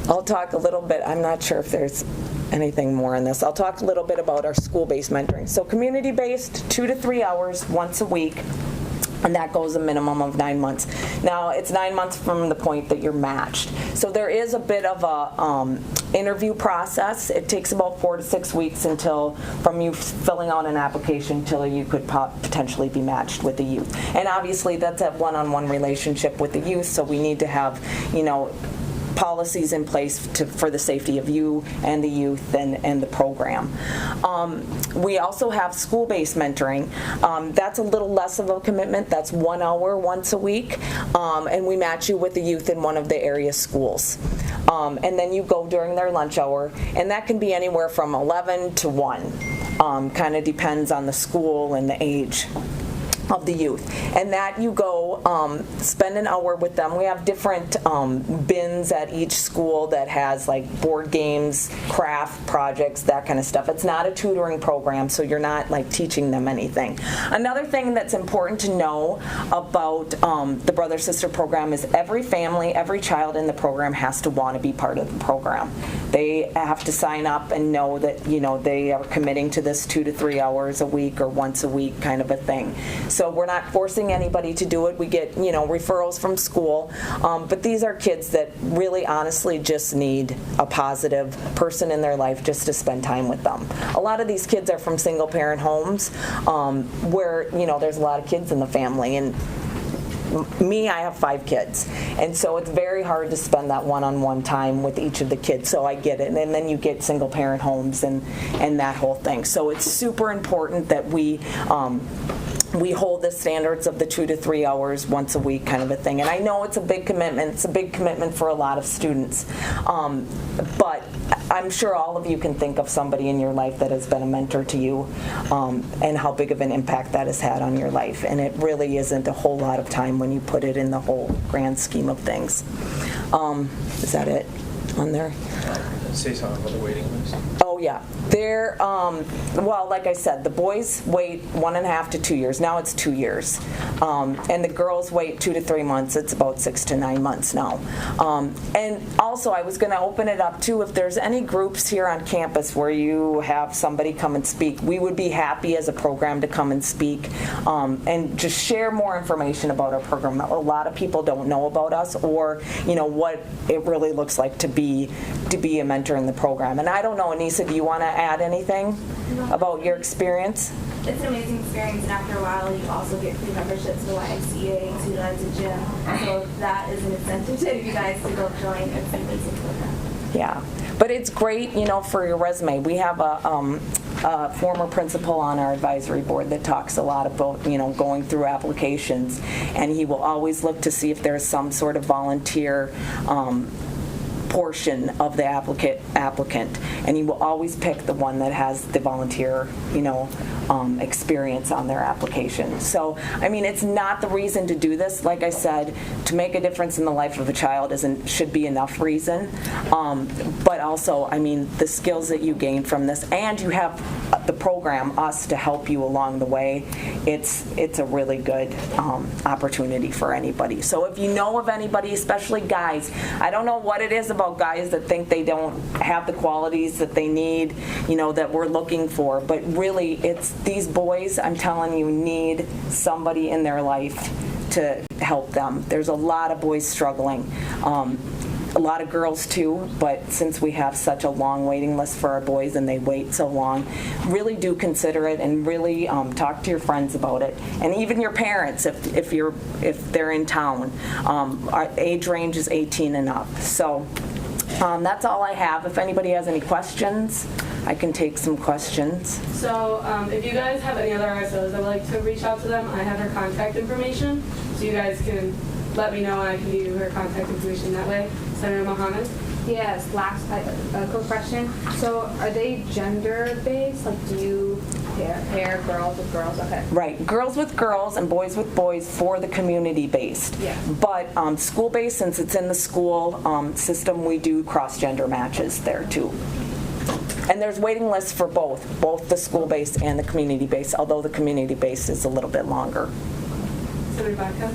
I'll talk a little bit, I'm not sure if there's anything more in this. I'll talk a little bit about our school-based mentoring. So community-based, 2 to 3 hours once a week. and that goes a minimum of 9 months. Now, it's 9 months from the point that you're matched. So there is a bit of a interview process. It takes about 4 to 6 weeks until, from you filling out an application till you could potentially be matched with the youth. And obviously, that's a one-on-one relationship with the youth, so we need to have, policies in place for the safety of you and the youth and the program. We also have school-based mentoring. That's a little less of a commitment. That's 1 hour once a week, and we match you with the youth in one of the area schools. And then you go during their lunch hour, and that can be anywhere from 11 to 1. Kind of depends on the school and the age of the youth. And that you go spend an hour with them. We have different bins at each school that has like board games, craft projects, that kind of stuff. It's not a tutoring program, so you're not like teaching them anything. Another thing that's important to know about the brother-sister program is every family, every child in the program has to want to be part of the program. They have to sign up and know that they are committing to this 2 to 3 hours a week or once a week kind of a thing. So we're not forcing anybody to do it. We get, referrals from school. But these are kids that really honestly just need a positive person in their life just to spend time with them. A lot of these kids are from single parent homes where, there's a lot of kids in the family. And me, I have 5 kids, and so it's very hard to spend that one-on-one time with each of the kids, so I get it. And then you get single parent homes and that whole thing. So it's super important that we hold the standards of the 2 to 3 hours once a week kind of a thing. And I know it's a big commitment. It's a big commitment for a lot of students. But I'm sure all of you can think of somebody in your life that has been a mentor to you and how big of an impact that has had on your life. And it really isn't a whole lot of time when you put it in the whole grand scheme of things. Is that it on there? Say something about the waiting list. Oh, yeah. They're, well, like I said, the boys wait 1.5 to 2 years. Now it's 2 years. And the girls wait 2 to 3 months. It's about 6 to 9 months now. And also, I was going to open it up, too. If there's any groups here on campus where you have somebody come and speak, we would be happy as a program to come and speak and just share more information about our program. A lot of people don't know about us or, what it really looks like to be a mentor in the program. And I don't know, Anissa, do you want to add anything about your experience? It's an amazing experience, and after a while, you also get free memberships to the YMCA, to utilize the gym. So that is an incentive to you guys to go join. It's an amazing program. Yeah, but it's great, for your resume. We have a former principal on our advisory board that talks a lot about, going through applications, and he will always look to see if there's some sort of volunteer portion of the applicant, and you will always pick the one that has the volunteer, experience on their application. So, it's not the reason to do this. Like I said, to make a difference in the life of a child should be enough reason. But also, the skills that you gain from this, and you have the program, us, to help you along the way. It's a really good opportunity for anybody. So if you know of anybody, especially guys, I don't know what it is about guys that think they don't have the qualities that they need, that we're looking for, but really it's these boys, I'm telling you, need somebody in their life to help them. There's a lot of boys struggling. A lot of girls too, but since we have such a long waiting list for our boys and they wait so long, really do consider it and really talk to your friends about it, and even your parents if they're in town. Our age range is 18 and up. So that's all I have. If anybody has any questions, I can take some questions. So if you guys have any other RSOs that would like to reach out to them, I have her contact information, so you guys can let me know and I can give you her contact information that way. Senator Mohammed? Yes, last quick question. So are they gender-based? Like, do you pair girls with girls? Okay. Right, girls with girls and boys with boys for the community-based. Yeah. But school-based, since it's in the school system, we do cross-gender matches there too. And there's waiting lists for both the school-based and the community-based, although the community-based is a little bit longer. Senator Baca?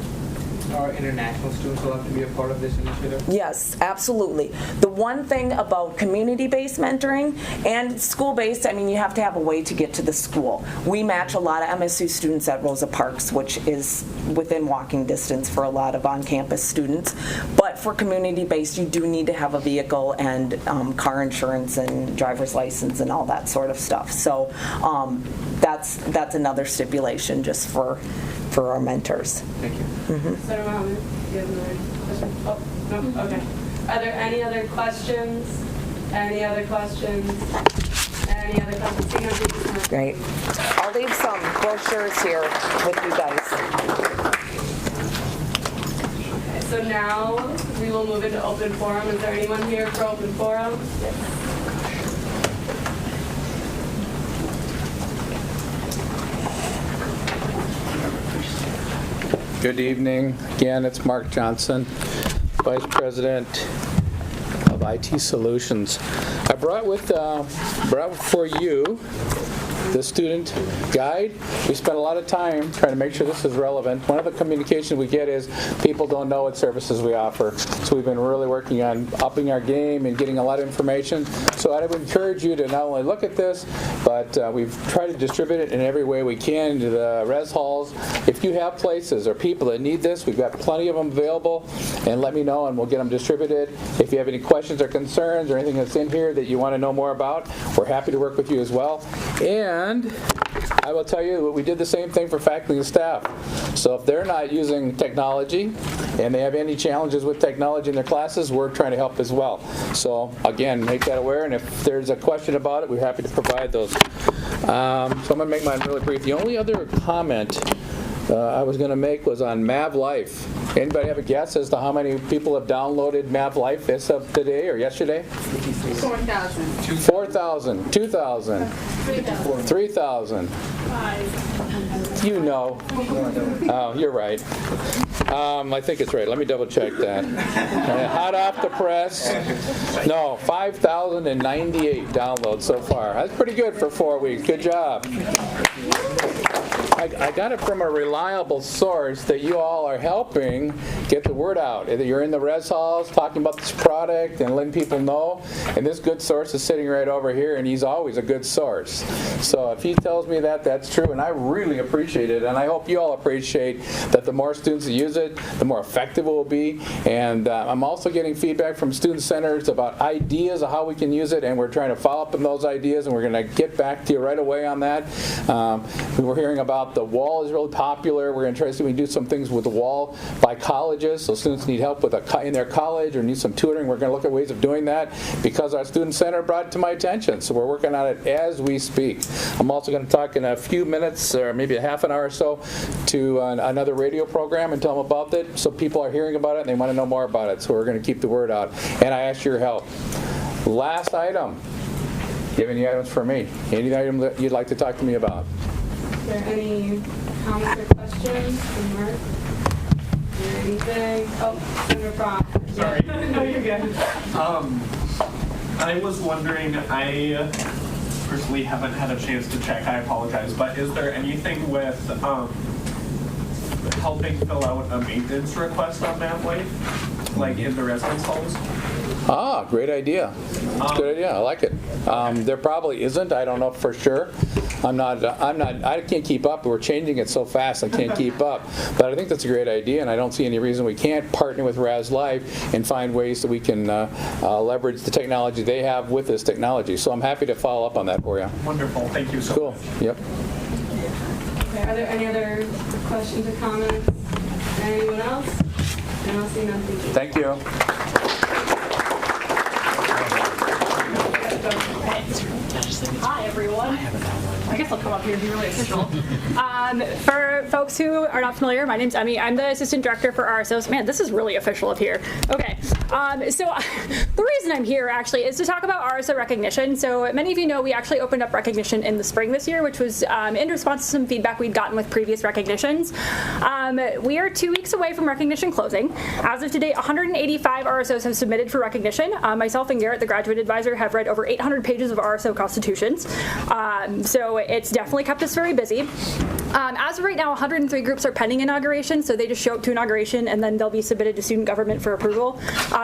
our international students allowed to be a part of this initiative? Yes, absolutely. The one thing about community-based mentoring and school-based, I mean, you have to have a way to get to the school. We match a lot of MSU students at Rosa Parks, which is within walking distance for a lot of on-campus students. But for community-based, you do need to have a vehicle and car insurance and driver's license and all that sort of stuff. So that's another stipulation just for our mentors. Thank you. Senator Mohammed, do you have another question? Oh, no, okay. Are there any other questions? Any other questions? Any other questions? Seeing none, please. Great. I'll leave some brochures here with you guys. Okay, so now we will move into open forum. Is there anyone here for open forum? Good evening. Again, it's Mark Johnson, Vice President of IT Solutions. I brought for you the student guide. We spent a lot of time trying to make sure this is relevant. One of the communications we get is people don't know what services we offer. So we've been really working on upping our game and getting a lot of information. So I would encourage you to not only look at this, but we've tried to distribute it in every way we can to the res halls. If you have places or people that need this, we've got plenty of them available, and let me know and we'll get them distributed. If you have any questions or concerns or anything that's in here that you want to know more about, we're happy to work with you as well. And I will tell you, we did the same thing for faculty and staff. So if they're not using technology and they have any challenges with technology in their classes, we're trying to help as well. So again, make that aware, and if there's a question about it, we're happy to provide those. So I'm going to make mine really brief. The only other comment I was going to make was on MAVLife. Anybody have a guess as to how many people have downloaded MAVLife as of today or yesterday? 4,000. 4,000, 2,000, 3,000. 5. You know. Oh, you're right. I think it's right. Let me double check that. Hot off the press. No, 5,098 downloads so far. That's pretty good for 4 weeks. Good job. I got it from a reliable source that you all are helping get the word out. Either you're in the res halls talking about this product and letting people know, and this good source is sitting right over here, and he's always a good source. So if he tells me that, that's true, and I really appreciate it, and I hope you all appreciate that the more students that use it, the more effective it will be. And I'm also getting feedback from student centers about ideas of how we can use it, and we're trying to follow up on those ideas, and we're going to get back to you right away on that. We were hearing about the wall is really popular. We're going to try to see if we can do some things with the wall by colleges. So students need help with in their college or need some tutoring. We're going to look at ways of doing that because our student center brought it to my attention. So we're working on it as we speak. I'm also going to talk in a few minutes or maybe a half an hour or so to another radio program and tell them about it. So people are hearing about it and they want to know more about it. So we're going to keep the word out. And I ask your help. Last item. Do you have any items for me? Any item that you'd like to talk to me about? Is there any comments or questions from Mark? Is there anything? Oh, Senator Brock. Sorry. No, you're good. I was wondering, I personally haven't had a chance to check, I apologize, but is there anything with helping fill out a maintenance request on MAVLife, like in the residence halls? Ah, great idea. That's a good idea. I like it. There probably isn't. I don't know for sure. I can't keep up. We're changing it so fast I can't keep up. But I think that's a great idea, and I don't see any reason we can't partner with RasLife and find ways that we can leverage the technology they have with this technology. So I'm happy to follow up on that for you. Wonderful. Thank you so cool. much. Yep. Okay, are there any other questions or comments? Anyone else? And I'll see nothing. Thank you. Hi, everyone. I guess I'll come up here and be really official. For folks who are not familiar, my name's Emmy. I'm the Assistant Director for RSOs. Man, this is really official up here. Okay. So the reason I'm here, actually, is to talk about RSO recognition. So many of you know we actually opened up recognition in the spring this year, which was in response to some feedback we'd gotten with previous recognitions. We are 2 weeks away from recognition closing. As of today, 185 RSOs have submitted for recognition. Myself and Garrett, the graduate advisor, have read over 800 pages of RSO constitutions. So it's definitely kept us very busy. As of right now, 103 groups are pending inauguration, so they just show up to inauguration and then they'll be submitted to student government for approval.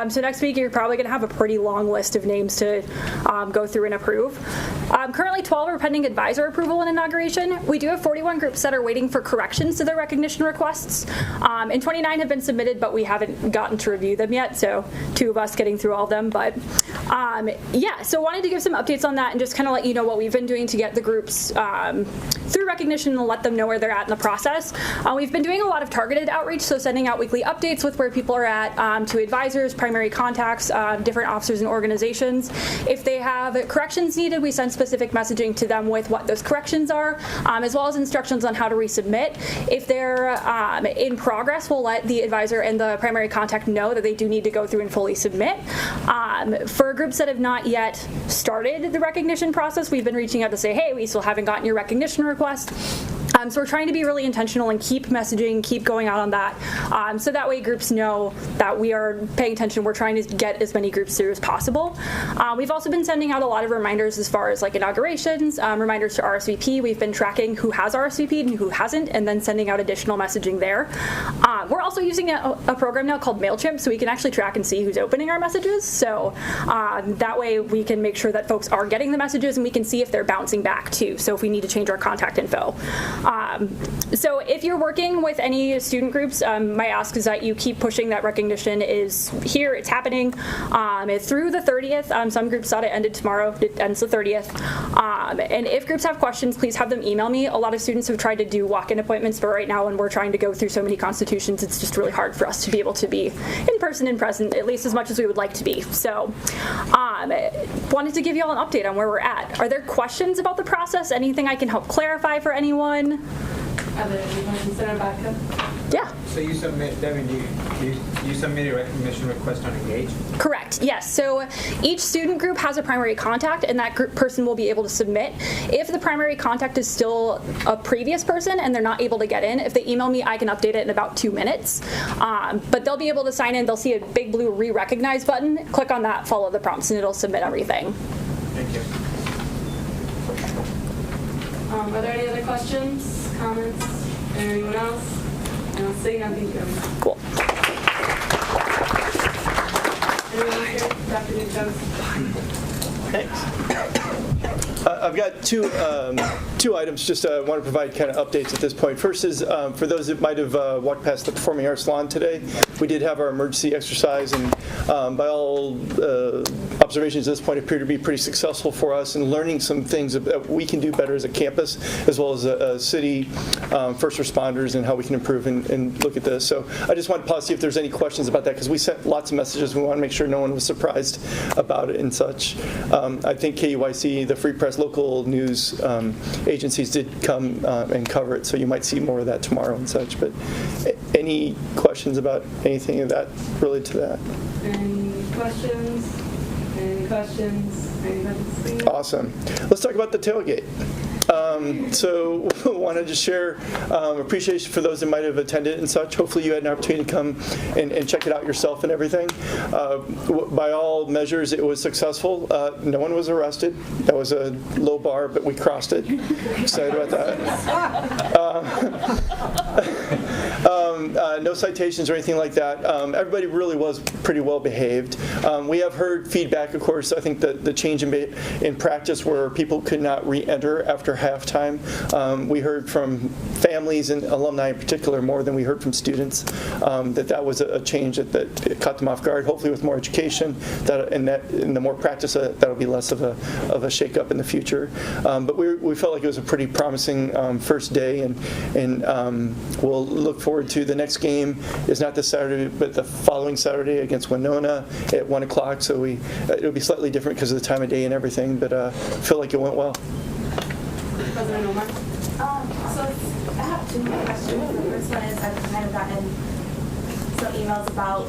So next week you're probably going to have a pretty long list of names to go through and approve. Currently 12 are pending advisor approval and inauguration. We do have 41 groups that are waiting for corrections to their recognition requests, and 29 have been submitted, but we haven't gotten to review them yet, so 2 of us getting through all of them. But yeah, so wanted to give some updates on that and just kind of let you know what we've been doing to get the groups through recognition and let them know where they're at in the process. We've been doing a lot of targeted outreach, so sending out weekly updates with where people are at to advisors, primary contacts, different officers and organizations. If they have corrections needed, we send specific messaging to them with what those corrections are, as well as instructions on how to resubmit. If they're in progress, we'll let the advisor and the primary contact know that they do need to go through and fully submit. For groups that have not yet started the recognition process, we've been reaching out to say, hey, we still haven't gotten your recognition request. So we're trying to be really intentional and keep messaging, keep going out on that, so that way groups know that we are paying attention. We're trying to get as many groups through as possible. We've also been sending out a lot of reminders as far as like inaugurations, reminders to RSVP. We've been tracking who has RSVP'd and who hasn't, and then sending out additional messaging there. We're also using a program now called Mailchimp, so we can actually track and see who's opening our messages. So that way we can make sure that folks are getting the messages, and we can see if they're bouncing back too. So if we need to change our contact info. So if you're working with any student groups, my ask is that you keep pushing that recognition is here, it's happening through the 30th. Some groups thought it ended tomorrow, it ends the 30th. And if groups have questions, please have them email me. A lot of students have tried to do walk-in appointments, but right now when we're trying to go through so many constitutions, it's just really hard for us to be able to be in person and present, at least as much as we would like to be. So wanted to give you all an update on where we're at. Are there questions about the process? Anything I can help clarify for anyone? Are there any questions that are back up? Yeah. So you submit, Devin, you submit a recognition request on Engage? Correct, yes. So each student group has a primary contact, and that group person will be able to submit. If the primary contact is still a previous person and they're not able to get in, if they email me, I can update it in about 2 minutes. But they'll be able to sign in. They'll see a big blue re-recognize button. Click on that, follow the prompts, and it'll submit everything. Thank you. Are there any other questions, comments, anyone else? I don't see nothing. Cool. Anyone here? Dr. Newcomb? Thanks. I've got two items. Just want to provide kind of updates at this point. First is for those that might have walked past the Performing Arts Lawn today, we did have our emergency exercise, and by all observations at this point appear to be pretty successful for us in learning some things that we can do better as a campus, as well as a city, first responders, and how we can improve and look at this. So I just want to pause, see if there's any questions about that, because we sent lots of messages. We want to make sure no one was surprised about it and such. I think KUIC, the Free Press, local news agencies did come and cover it, so you might see more of that tomorrow and such. But any questions about anything of that related to that? Any questions? Any questions? Any questions? Awesome. Let's talk about the tailgate. So wanted to share appreciation for those that might have attended and such. Hopefully you had an opportunity to come and check it out yourself and everything. By all measures, it was successful. No one was arrested. That was a low bar, but we crossed it. Excited about that. No citations or anything like that. Everybody really was pretty well behaved. We have heard feedback, of course. I think the change in practice where people could not re-enter after halftime. We heard from families and alumni in particular more than we heard from students, that was a change that caught them off guard. Hopefully with more education and the more practice, that'll be less of a shake-up in the future. But we felt like it was a pretty promising first day, and we'll look forward to the next game. Is not this Saturday, but the following Saturday against Winona at 1 o'clock. So it'll be slightly different because of the time of day and everything, but feel like it went well. President Omar? So I have 2 more questions. The first one is I've kind of gotten some emails about,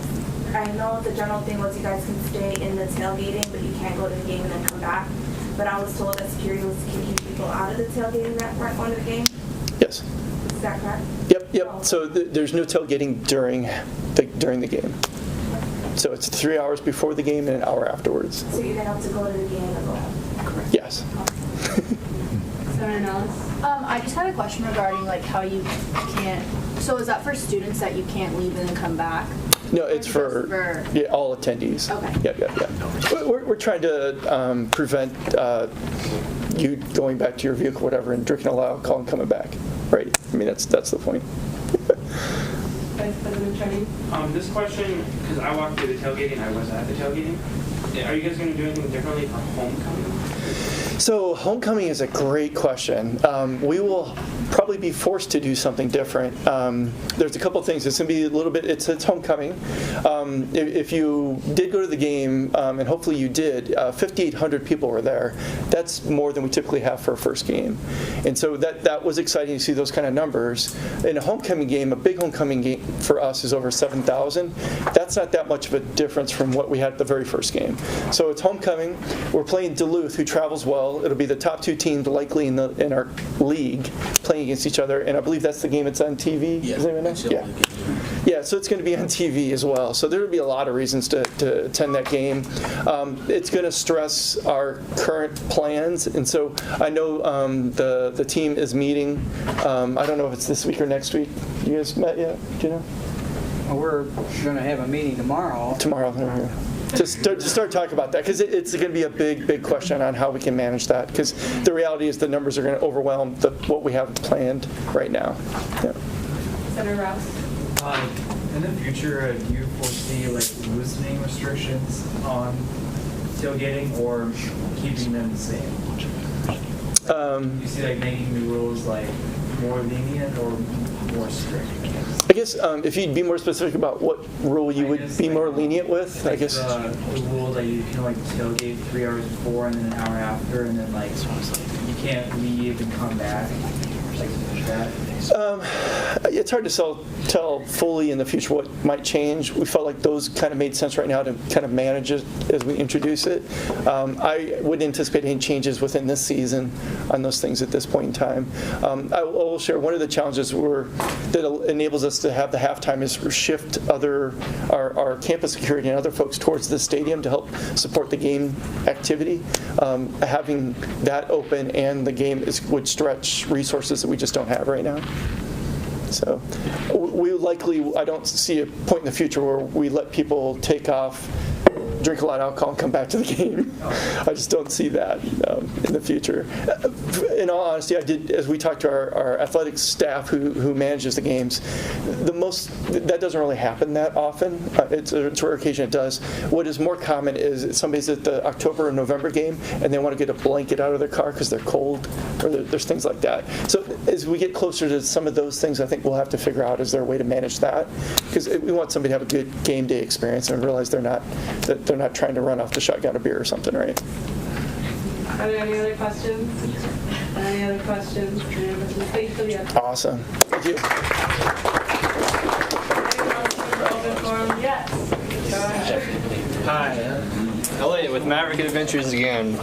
I know the general thing was you guys can stay in the tailgating, but you can't go to the game and then come back. But I was told that security was kicking people out of the tailgating that weren't going to the game. Yes. Is that correct? Yep. So there's no tailgating during the game. So it's 3 hours before the game and an hour afterwards. So you're going to have to go to the game and go home? Yeah. Yes. Senator Nellis? I just had a question regarding like how you can't, so is that for students that you can't leave and then come back? No, it's for all attendees. Okay. Yeah. We're trying to prevent you going back to your vehicle, whatever, and drinking a lot of alcohol and coming back. Right. I mean, that's the point. Vice President Cheney? This question, because I walked through the tailgating, I was at the tailgating. Are you guys going to do anything differently for homecoming? So homecoming is a great question. We will probably be forced to do something different. There's a couple things. It's going to be a little bit, it's homecoming. If you did go to the game, and hopefully you did, 5,800 people were there. That's more than we typically have for a first game. And so that was exciting to see those kind of numbers. In a homecoming game, a big homecoming game for us is over 7,000. That's not that much of a difference from what we had at the very first game. So it's homecoming. We're playing Duluth, who travels well. It'll be the top two teams likely in our league playing against each other, and I believe that's the game that's on TV. Yeah. Does anyone know? Yeah, so it's going to be on TV as well. So there will be a lot of reasons to attend that game. It's going to stress our current plans, and so I know the team is meeting. I don't know if it's this week or next week. You guys met yet? Do you know? Well, we're going to have a meeting tomorrow. Tomorrow. Just start talking about that, because it's going to be a big question on how we can manage that, because the reality is the numbers are going to overwhelm what we have planned right now. Yeah. Senator Rouse? In the future, do you foresee like loosening restrictions on tailgating or keeping them the same? You see like making the rules like more lenient or more strict? I guess if you'd be more specific about what rule you would be more lenient with, I guess. The rule that you can like tailgate 3 hours before and then an hour after, and then like you can't leave and come back, like that. It's hard to tell fully in the future what might change. We felt like those kind of made sense right now to kind of manage it as we introduce it. I wouldn't anticipate any changes within this season on those things at this point in time. I will share one of the challenges that enables us to have the halftime is shift our campus security and other folks towards the stadium to help support the game activity. Having that open and the game would stretch resources that we just don't have right now. So I don't see a point in the future where we let people take off, drink a lot of alcohol, and come back to the game. I just don't see that in the future. In all honesty, as we talked to our athletics staff who manages the games, that doesn't really happen that often. It's a rare occasion it does. What is more common is somebody's at the October or November game and they want to get a blanket out of their car because they're cold, or there's things like that. So as we get closer to some of those things, I think we'll have to figure out, is there a way to manage that? Because we want somebody to have a good game day experience and realize they're not trying to run off the shotgun a beer or something, right? Are there any other questions? Any other questions? Thank you for the answer. Awesome. Thank you. Anyone else for open forum? Yes. Go ahead. Hi, Elliot with MAVRIK Adventures again.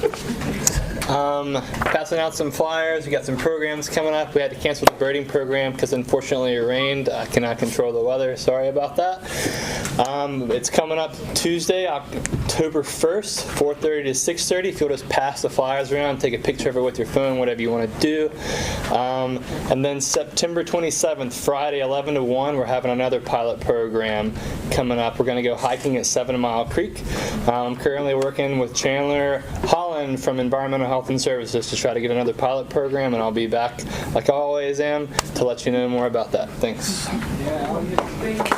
Passing out some flyers. We got some programs coming up. We had to cancel the birding program because unfortunately it rained. I cannot control the weather. Sorry about that. It's coming up Tuesday, October 1st, 4:30 to 6:30. If you'll just pass the flyers around, take a picture of it with your phone, whatever you want to do. And then September 27th, Friday, 11 to 1, we're having another pilot program coming up. We're going to go hiking at 7 Mile Creek. I'm currently working with Chandler Holland from Environmental Health and Services to try to get another pilot program, and I'll be back, like I always am, to let you know more about that. Thanks. Thank you.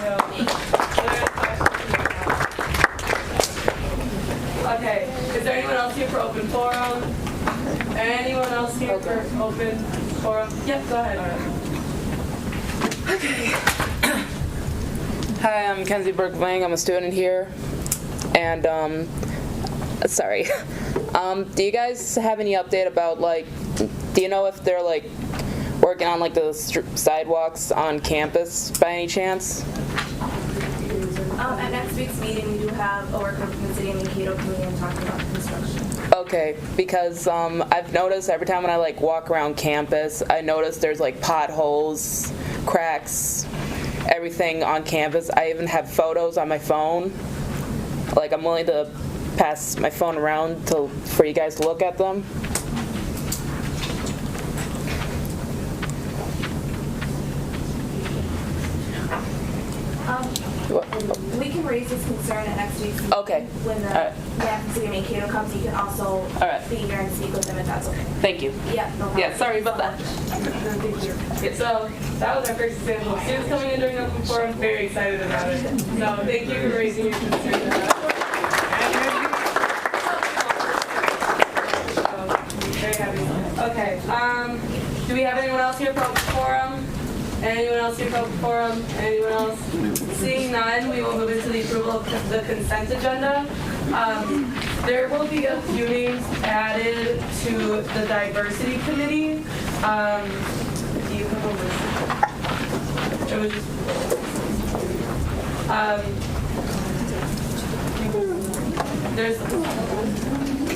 Okay, is there anyone else here for open forum? Anyone else here for open forum? Yep, go ahead. Okay. Hi, I'm Kenzie Burke-Lang. I'm a student here. And, sorry. Do you guys have any update about, do you know if they're, working on, the sidewalks on campus by any chance? At next week's meeting, we do have a worker from the city of Mankato coming in talking about construction. Okay, because I've noticed every time when I walk around campus, I notice there's potholes, cracks, everything on campus. I even have photos on my phone. I'm willing to pass my phone around for you guys to look at them. We can raise this concern at next week's meeting. Okay. When the Mankato City Mankato comes, you can also be here and speak with them if that's okay. Thank you. Yeah, no problem. Yeah, sorry about that. Yeah, so that was our first example of students coming in during open forum. Very excited about it. So thank you for raising your concern about it. Very happy. Okay. Do we have anyone else here for open forum? Anyone else here for open forum? Anyone else? Seeing none, we will move into the approval of the consent agenda. There will be a few names added to the diversity committee. Do you have a list? It was just, there's,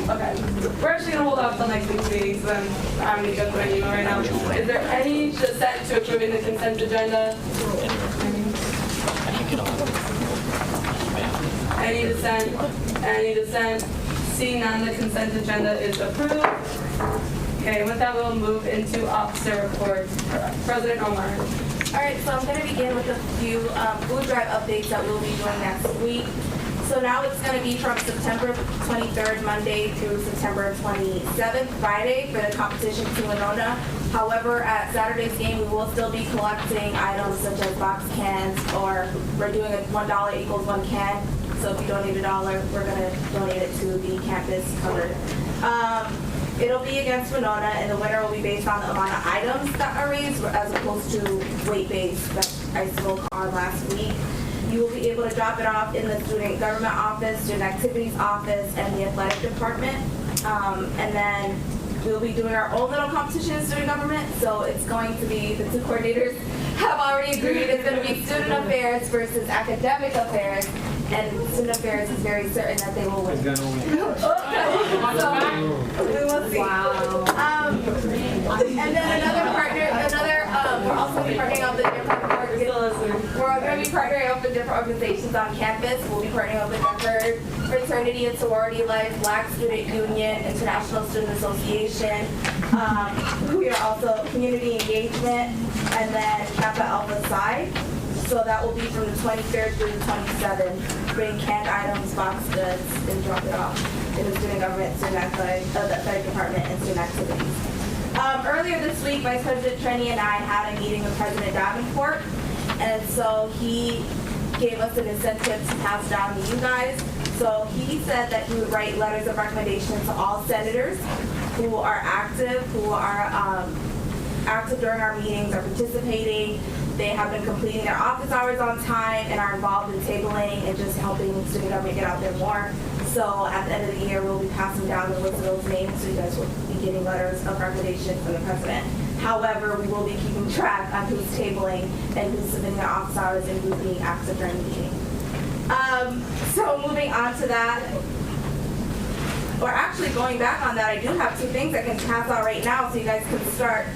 okay. We're actually gonna hold off till next week's meeting, so I'm gonna go through an email right now. Is there any dissent to approving the consent agenda? Any dissent? Any dissent? Seeing none, the consent agenda is approved. Okay, with that, we'll move into officer reports. President Omar. All right, so I'm going to begin with a few food drive updates that we'll be doing next week. So now it's going to be from September 23rd, Monday, through September 27th, Friday, for the competition to Winona. However, at Saturday's game, we will still be collecting items such as box cans, or we're doing a $1 equals 1 can. So if you donate $1, we're going to donate it to the campus cupboard. It'll be against Winona, and the winner will be based on the amount of items that are raised, as opposed to weight-based that I spoke on last week. You will be able to drop it off in the student government office, student activities office, and the athletic department. And then we'll be doing our own little competition in student government. So it's going to be, the two coordinators have already agreed, it's going to be student affairs versus academic affairs. And student affairs is very certain that they will win. It's gonna win. So, we will see. Wow. And then another partner, we're also going to be partnering up with we're going to be partnering up with different organizations on campus. We'll be partnering up with Fraternity and Sorority Life, Black Student Union, International Student Association. We are also community engagement, and then Kappa Alpha Psi. So that will be from the 23rd through the 27th. Bring canned items, box goods, and drop it off in the student government, student athletic department, and student activities. Earlier this week, Vice President Trenny and I had a meeting with President Davenport, and so he gave us an incentive to pass down to you guys. So he said that he would write letters of recommendation to all senators who are active, active during our meetings, are participating. They have been completing their office hours on time and are involved in tabling and just helping student government get out there more. So at the end of the year, we'll be passing down the list of those names, so you guys will be getting letters of recommendation from the president. However, we will be keeping track on who's tabling and who's submitting their office hours and who's being active during the meeting. So moving on to that, or actually going back on that, I do have two things I can pass out right now so you guys can start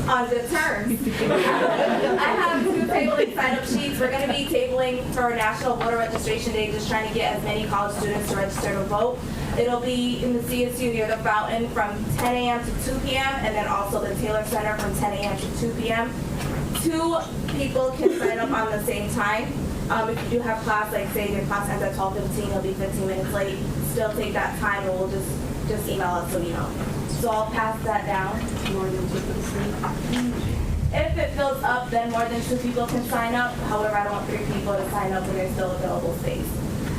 on good terms. I have two tabling sign-up sheets. We're going to be tabling for National Voter Registration Day, just trying to get as many college students to register to vote. It'll be in the CSU near the fountain from 10 a.m. to 2 p.m. and then also the Taylor Center from 10 a.m. to 2 p.m. 2 people can sign up on the same time. If you do have class, like say your class ends at 12:15, you'll be 15 minutes late. Still take that time, and we'll just email us so you know. So I'll pass that down. More than 2 people. If it fills up, then more than 2 people can sign up. However, I don't want 3 people to sign up when there's still available space.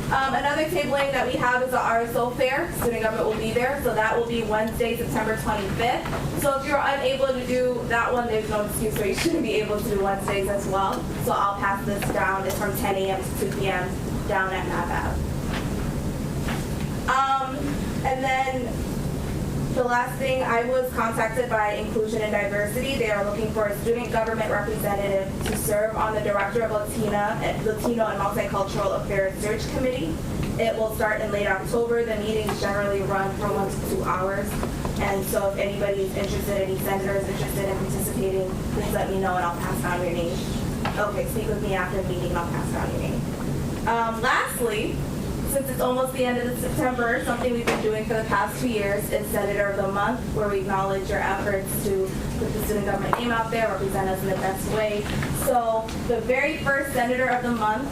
Another tabling that we have is the RSO Fair. Student government will be there, so that will be Wednesday, September 25th. So if you're unable to do that one, there's no excuse why you shouldn't be able to do Wednesdays as well. So I'll pass this down. It's from 10 a.m. to 2 p.m. down at MAVRIK. And then the last thing, I was contacted by Inclusion and Diversity. They are looking for a student government representative to serve on the Director of Latino and Multicultural Affairs Search Committee. It will start in late October. The meetings generally run for 1 to 2 hours. And so if anybody is interested, any senator is interested in participating, please let me know and I'll pass down your name. Okay, speak with me after the meeting, I'll pass down your name. Lastly, since it's almost the end of September, something we've been doing for the past 2 years is Senator of the Month, where we acknowledge your efforts to put the student government name out there, represent us in the best way. So the very first Senator of the Month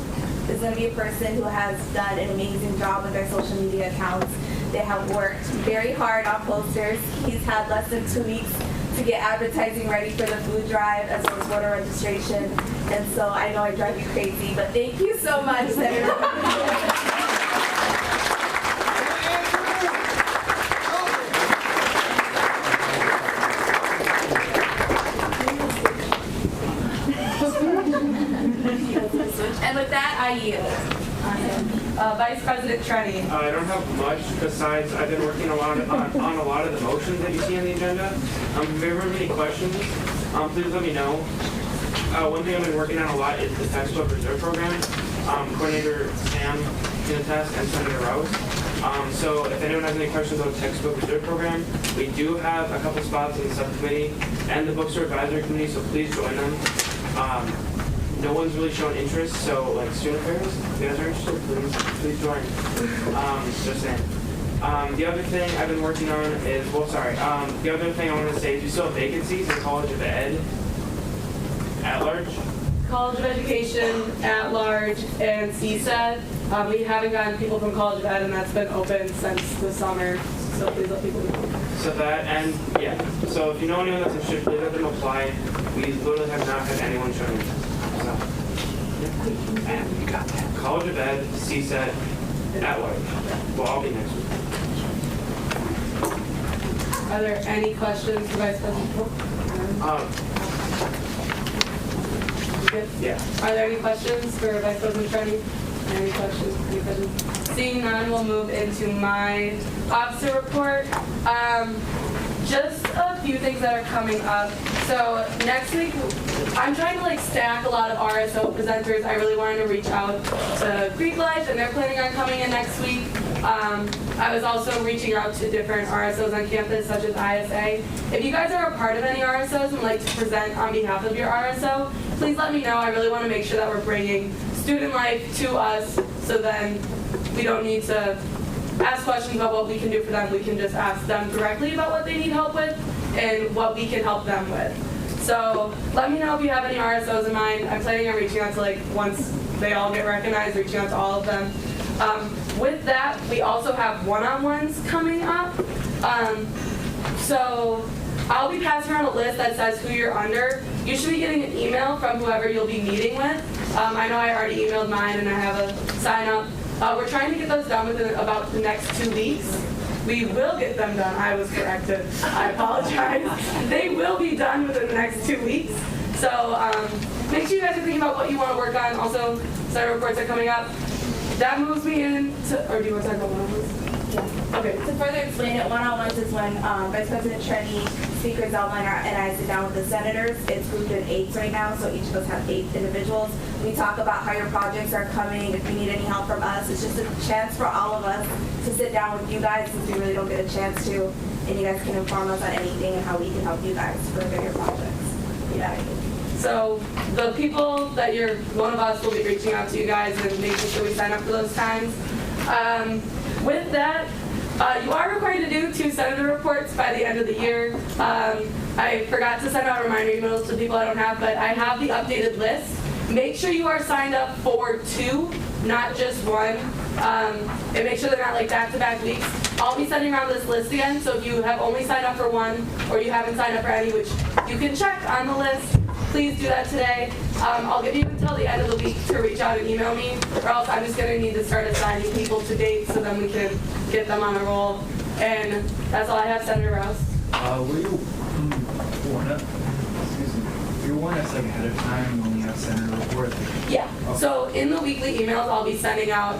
is going to be a person who has done an amazing job with their social media accounts. They have worked very hard on posters. He's had less than 2 weeks to get advertising ready for the food drive as well as voter registration. And so I know I drive you crazy, but thank you so much, Senator. And with that, I yield. Vice President Trenny. I don't have much besides I've been working a lot on a lot of the motions that you see on the agenda. If you ever have any questions, please let me know. One thing I've been working on a lot is the textbook reserve program. Coordinator Sam can attest and Senator Rouse. So if anyone has any questions on the textbook reserve program, we do have a couple spots in the subcommittee and the bookstore advisory committee, so please join them. No one's really shown interest, so like student affairs, if you guys are interested, please join. Just saying. The other thing I've been working on is, the other thing I want to say is we still have vacancies in College of Ed at large. College of Education, at large, and CSED. We haven't gotten people from College of Ed, and that's been open since the summer, so please let people know. So that, and yeah, so if you know anyone that's interested, please let them apply. We literally have not had anyone show interest. So, and you got that. College of Ed, CSED, at large. Well, I'll be next week. Are there any questions for Vice President? Good? Yeah. Are there any questions for Vice President Trenny? Any questions? Any questions? Seeing none, we'll move into my officer report. Just a few things that are coming up. So next week, I'm trying to stack a lot of RSO presenters. I really wanted to reach out to Greek Life, and they're planning on coming in next week. I was also reaching out to different RSOs on campus, such as ISA. If you guys are a part of any RSOs and would like to present on behalf of your RSO, please let me know. I really want to make sure that we're bringing student life to us, so then we don't need to ask questions about what we can do for them. We can just ask them directly about what they need help with and what we can help them with. So let me know if you have any RSOs in mind. I'm planning on reaching out to once they all get recognized, reaching out to all of them. With that, we also have one-on-ones coming up. So I'll be passing around a list that says who you're under. You should be getting an email from whoever you'll be meeting with. I know I already emailed mine and I have a sign up. We're trying to get those done within about the next 2 weeks. We will get them done. I was corrected. I apologize. They will be done within the next 2 weeks. So make sure you guys are thinking about what you want to work on. Also, Senate reports are coming up. That moves me into, or do you want to talk about one-on-ones? Yeah. Okay. To further explain it, one-on-ones is when Vice President Trenny, Speaker Zellmeyer, and I sit down with the senators. It's grouped in 8 right now, so each of us have 8 individuals. We talk about how your projects are coming, if you need any help from us. It's just a chance for all of us to sit down with you guys, since we really don't get a chance to, and you guys can inform us on anything and how we can help you guys further your projects. Yeah. So the people that one of us will be reaching out to you guys and making sure we sign up for those times. With that, you are required to do 2 senator reports by the end of the year. I forgot to send out reminder emails to people I don't have, but I have the updated list. Make sure you are signed up for 2, not just 1. And make sure they're not back-to-back weeks. I'll be sending around this list again, so if you have only signed up for 1 or you haven't signed up for any, which you can check on the list, please do that today. I'll give you until the end of the week to reach out and email me, or else I'm just going to need to start assigning people to dates so then we can get them on a roll. And that's all I have, Senator Rouse. Will you warn us ahead of time when we have senator reports? Yeah. Okay. So in the weekly emails, I'll be sending out,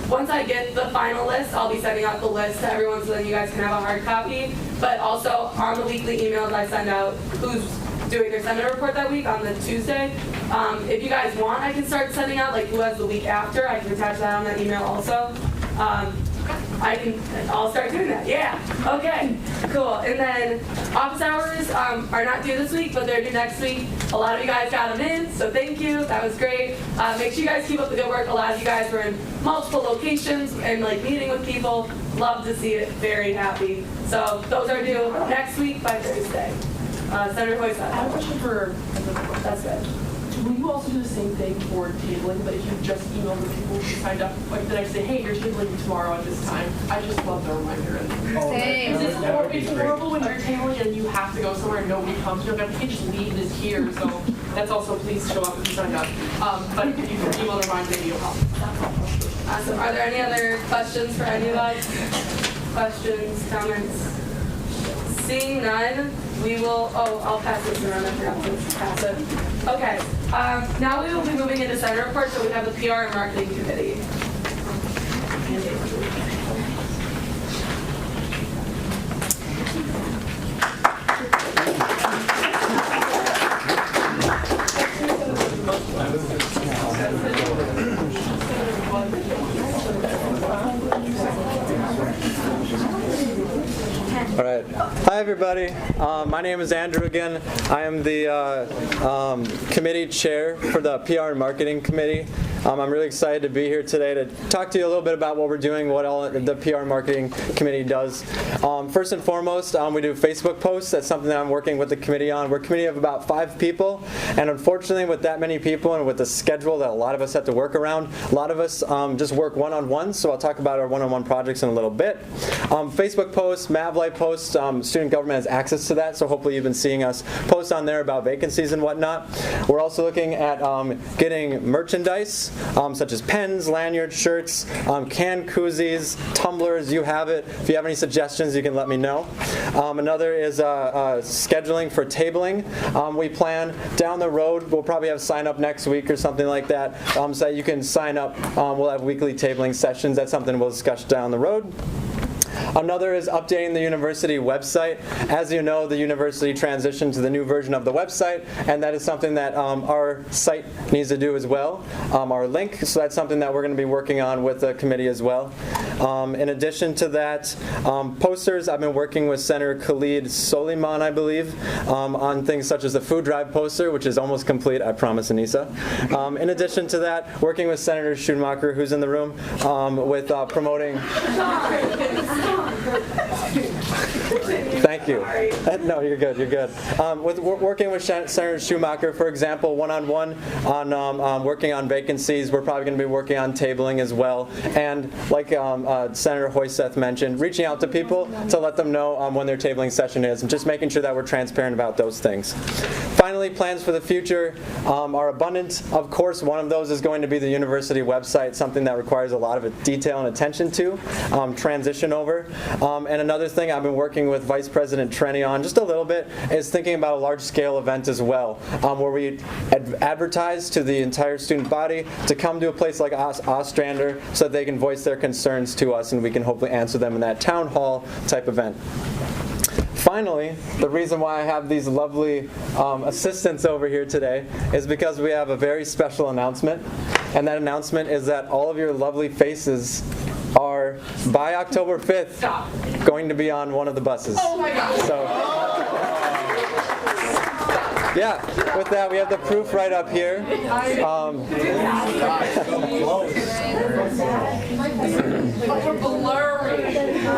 once I get the final list, I'll be sending out the list to everyone so then you guys can have a hard copy. But also on the weekly emails, I send out who's doing their senator report that week on the Tuesday. If you guys want, I can start sending out who has the week after. I can attach that on that email also. I'll start doing that. Yeah. Okay. Cool. And then office hours are not due this week, but they're due next week. A lot of you guys got them in, so thank you. That was great. Make sure you guys keep up the good work. A lot of you guys were in multiple locations and meeting with people. Love to see it. Very happy. So those are due next week by Thursday. Senator Hoysa. I have a question for. That's good. will you also do the same thing for tabling, but if you just email the people who signed up, like the next day, hey, you're tabling tomorrow at this time? I just love the reminder. Same. It's horrible when you're tabling and you have to go somewhere and nobody comes. You're like, I can't just leave this here. So that's also, please show up if you signed up. But if you can email the reminder, maybe you'll help. Awesome. Are there any other questions for any of us? Questions, comments? Seeing none, we will, I'll pass this around. I forgot to pass it. Okay. Now we will be moving into Senate report, so we have the PR and Marketing Committee. All right. Hi, everybody. My name is Andrew again. I am the committee chair for the PR and Marketing Committee. I'm really excited to be here today to talk to you a little bit about what we're doing, what all the PR and Marketing Committee does. First and foremost, we do Facebook posts. That's something that I'm working with the committee on. We're a committee of about 5 people, and unfortunately with that many people and with the schedule that a lot of us have to work around, a lot of us just work one-on-one, so I'll talk about our one-on-one projects in a little bit. Facebook posts, MAVRIK posts, student government has access to that, so hopefully you've been seeing us post on there about vacancies and whatnot. We're also looking at getting merchandise, such as pens, lanyards, shirts, canned koozies, tumblers, you have it. If you have any suggestions, you can let me know. Another is scheduling for tabling. We plan down the road, we'll probably have sign up next week or something like that, so that you can sign up. We'll have weekly tabling sessions. That's something we'll discuss down the road. Another is updating the university website. As you know, the university transitioned to the new version of the website, and that is something that our site needs to do as well, our link. So that's something that we're going to be working on with the committee as well. In addition to that, posters, I've been working with Senator Khalid Soliman, I believe, on things such as the food drive poster, which is almost complete, I promise, Anissa. In addition to that, working with Senator Schumacher, who's in the room, with promoting... Thank you. No, you're good. You're good. With working with Senator Schumacher, for example, one-on-one on working on vacancies, we're probably going to be working on tabling as well. And like Senator Hoyseth mentioned, reaching out to people to let them know when their tabling session is, and just making sure that we're transparent about those things. Finally, plans for the future are abundant. Of course, one of those is going to be the university website, something that requires a lot of detail and attention to transition over. And another thing I've been working with Vice President Trenny on just a little bit is thinking about a large-scale event as well, where we advertise to the entire student body to come to a place like Ostrander so that they can voice their concerns to us and we can hopefully answer them in that town hall type event. Finally, the reason why I have these lovely assistants over here today is because we have a very special announcement, and that announcement is that all of your lovely faces are, by October 5th, going to be on one of the buses. Oh my God. So, yeah, with that, we have the proof right up here. I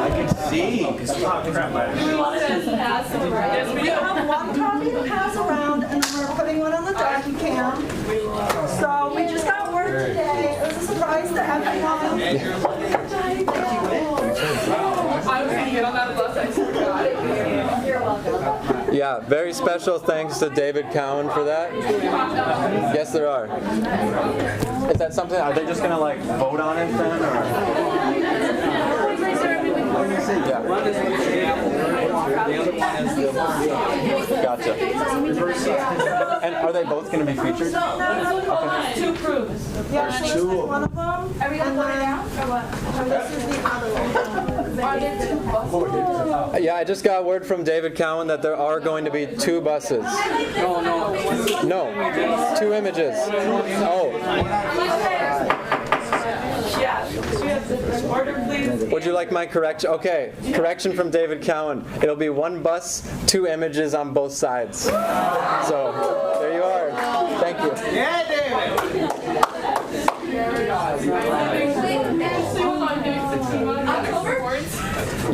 can see. We want to pass them around. Yes, we have one copy to pass around, and then we're putting one on the docu cam. So we just got word today. It was a surprise to everyone. I was going to get on that bus. I forgot. You're welcome. Yeah, very special thanks to David Cowan for that. Yes, there are. Is that something, are they just going to like vote on it then? Or? Yeah. Gotcha. And are they both going to be featured? No. Two proofs. Yeah, this is one of them. Are we going to put it down or what? And this is the other one. Are there two buses? Yeah, I just got word from David Cowan that there are going to be 2 buses. No, 2 images. Oh. Would you like my correction? Okay, correction from David Cowan. It'll be 1 bus, 2 images on both sides. So, there you are. Thank you. Yeah, David!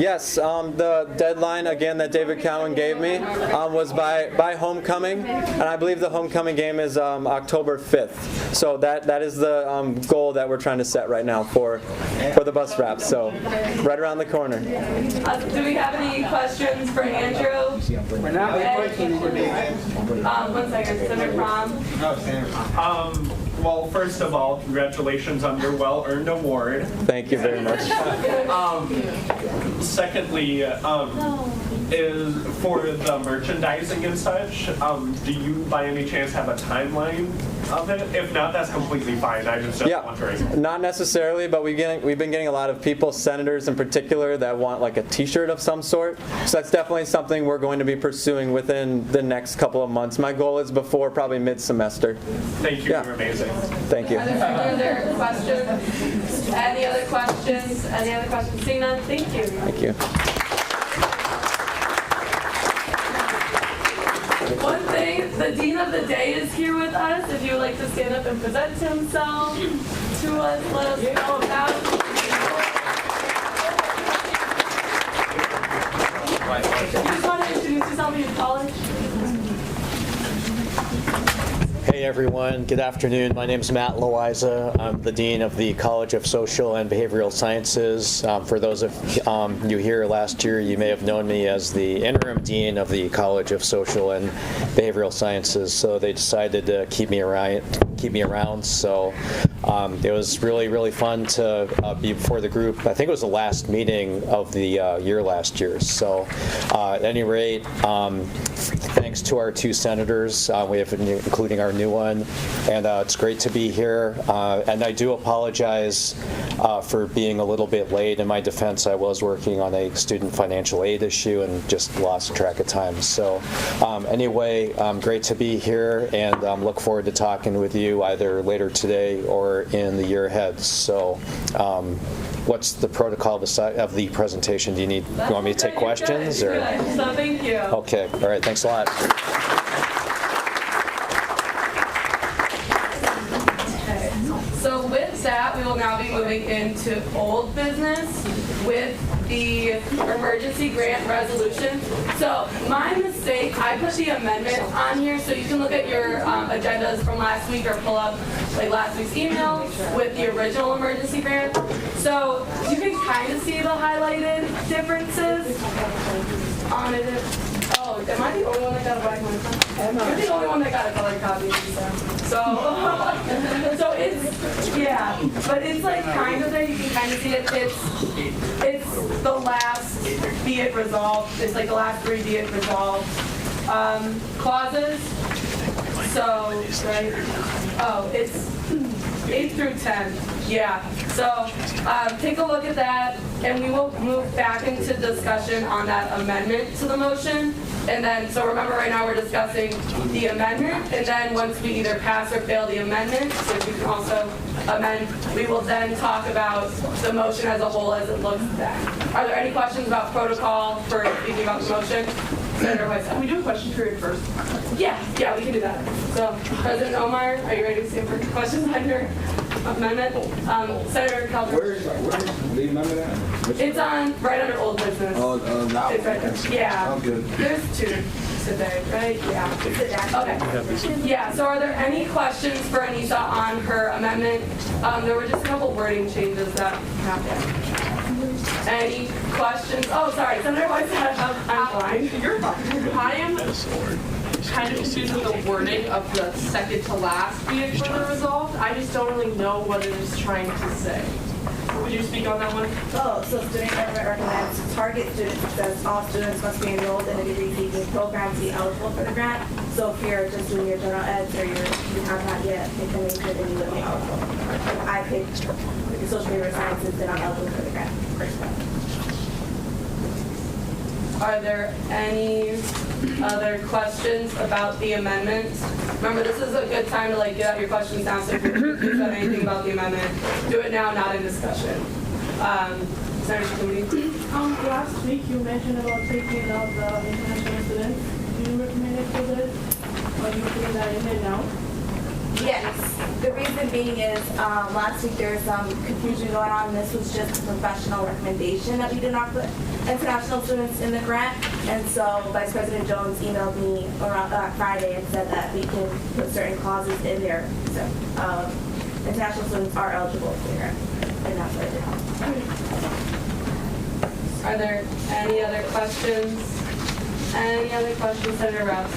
Yes, the deadline, again, that David Cowan gave me was by homecoming, and I believe the homecoming game is October 5th. So that is the goal that we're trying to set right now for the bus wrap. So right around the corner. Do we have any questions for Andrew? We're not working today. 1 second, Senator Prom. Well, first of all, congratulations on your well-earned award. Thank you very much. Secondly, is for the merchandising and such, do you by any chance have a timeline of it? If not, that's completely fine. I was just wondering. Not necessarily, but we've been getting a lot of people, senators in particular, that want like a t-shirt of some sort. So that's definitely something we're going to be pursuing within the next couple of months. My goal is before probably mid-semester. Thank you. You're amazing. Thank you. Any other questions? Any other questions? Any other questions? Seeing none, thank you. Thank you. One thing, the Dean of the Day is here with us. If you would like to stand up and present himself to us, let us know about it. You just want to introduce yourself in college? Hey everyone, good afternoon. My name is Matt Loiza. I'm the Dean of the College of Social and Behavioral Sciences. For those of you here last year, you may have known me as the interim Dean of the College of Social and Behavioral Sciences, so they decided to keep me around. So it was really fun to be before the group. I think it was the last meeting of the year last year. So at any rate, thanks to our two senators, we have including our new one, and it's great to be here. And I do apologize for being a little bit late. In my defense, I was working on a student financial aid issue and just lost track of time. So anyway, great to be here, and look forward to talking with you either later today or in the year ahead. So what's the protocol of the presentation? Do you want me to take questions? Or? So thank you. Okay, all right, thanks a lot. So with that, we will now be moving into old business with the emergency grant resolution. So my mistake, I put the amendment on here so you can look at your agendas from last week or pull up like last week's email with the original emergency grant. So you can kind of see the highlighted differences on it. Oh, am I the only one that got a black one? You're the only one that got a colored copy. So it's, yeah, but it's like kind of there, you can kind of see it. It's the last be it resolved. It's like the last 3 be it resolved clauses. So, right, oh, it's 8 through 10. Yeah, so take a look at that, and we will move back into discussion on that amendment to the motion. And then, so remember right now we're discussing the amendment, and then once we either pass or fail the amendment, which we can also amend, we will then talk about the motion as a whole as it looks then. Are there any questions about protocol for speaking about the motion? Senator Weiss. Can we do a question period first? Yeah, we can do that. So, President Omar, are you ready to see for questions on your amendment? Senator Calvert. Where's the amendment at? It's on right under old business. Now. It's right there. Yeah. I'm good. There's 2 today, right? Yeah. Okay. Yeah. So, are there any questions for Anissa on her amendment? There were just a couple wording changes that happened. Any questions? Oh, sorry. Senator Weiss, I'm fine. You're fine. I am kind of confused with the wording of the second to last be it further resolved. I just don't really know what it is trying to say. Would you speak on that one? Oh, so student government recommends to target student success. All students must be enrolled in a degree-seeking program to be eligible for the grant. So if you're just doing your general eds or you have not yet picked a major, then you would be eligible. If I picked social behavior sciences, then I'm eligible for the grant. Are there any other questions about the amendment? Remember, this is a good time to get out your questions now, so if you have anything about the amendment, do it now, not in discussion. Senator Shikoudi. Last week you mentioned about taking out the international students. Do you recommend it for this? Or are you putting that in there now? Yes. The reason being is last week there was some confusion going on, and this was just a professional recommendation that we did not put international students in the grant. And so Vice President Jones emailed me around Friday and said that we can put certain clauses in there. So international students are eligible for the grant, and that's what I did. Are there any other questions? Any other questions, Senator Rouse?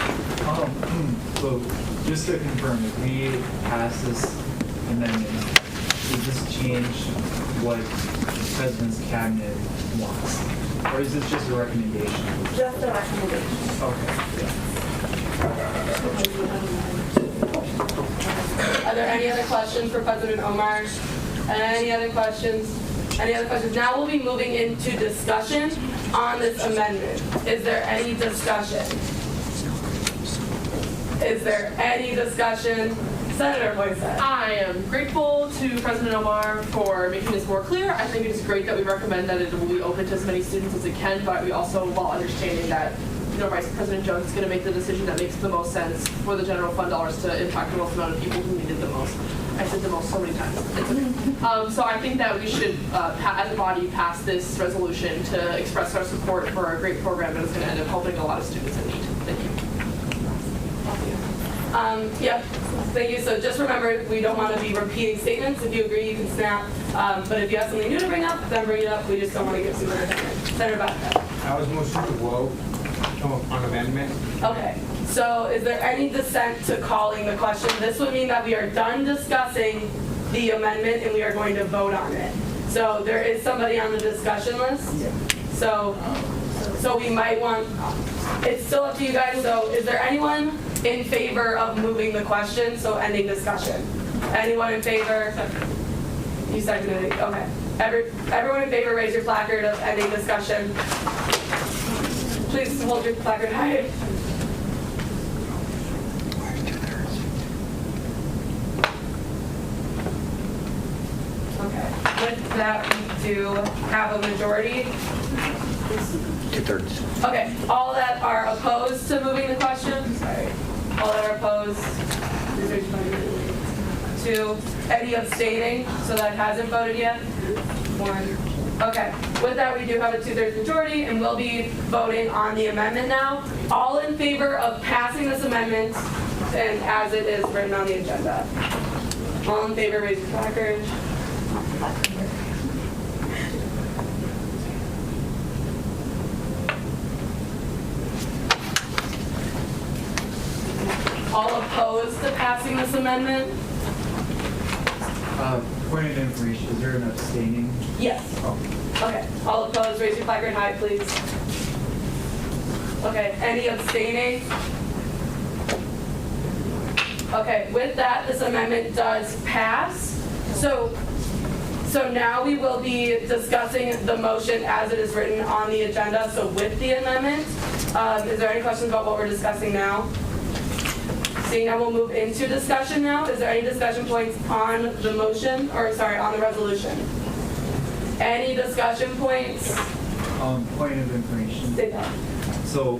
So just to confirm, if we pass this amendment, we just change what the President's cabinet wants? Or is this just a recommendation? Just a recommendation. Okay. Are there any other questions for President Omar? Any other questions? Any other questions? Now we'll be moving into discussion on this amendment. Is there any discussion? Is there any discussion? Senator Boyce. I am grateful to President Omar for making this more clear. I think it is great that we recommend that it will be open to as many students as it can, but we also, while understanding that Vice President Jones is going to make the decision that makes the most sense for the general fund dollars to impact the most amount of people who need it the most. I said the most so many times. It's okay. So I think that we should, as a body, pass this resolution to express our support for a great program that is going to end up helping a lot of students in need. Thank you. Yep, thank you. So just remember, we don't want to be repeating statements. If you agree, you can snap. But if you have something new to bring up, then bring it up. We just don't want to give superintendent. Senator Baca. I was motion to vote on amendment. Okay, so is there any dissent to calling the question? This would mean that we are done discussing the amendment and we are going to vote on it. So there is somebody on the discussion list. So we might want, it's still up to you guys. So is there anyone in favor of moving the question, so ending discussion? Anyone in favor? You seconded it, okay. Everyone in favor, raise your placard of ending discussion. Please hold your placard high. Okay, with that, we do have a majority. 2/3. Okay, all that are opposed to moving the question? Sorry. All that are opposed? 2. Any abstaining? So that hasn't voted yet? 1. Okay, with that, we do have a 2/3 majority, and we'll be voting on the amendment now. All in favor of passing this amendment and as it is written on the agenda? All in favor, raise your placard. All opposed to passing this amendment? Point of information, is there an abstaining? Yes. Oh. Okay, all opposed, raise your placard high, please. Okay, any abstaining? Okay, with that, this amendment does pass. So now we will be discussing the motion as it is written on the agenda, so with the amendment. Is there any questions about what we're discussing now? Seeing now, we'll move into discussion now. Is there any discussion points on the motion, or sorry, on the resolution? Any discussion points? Point of information. Say that. So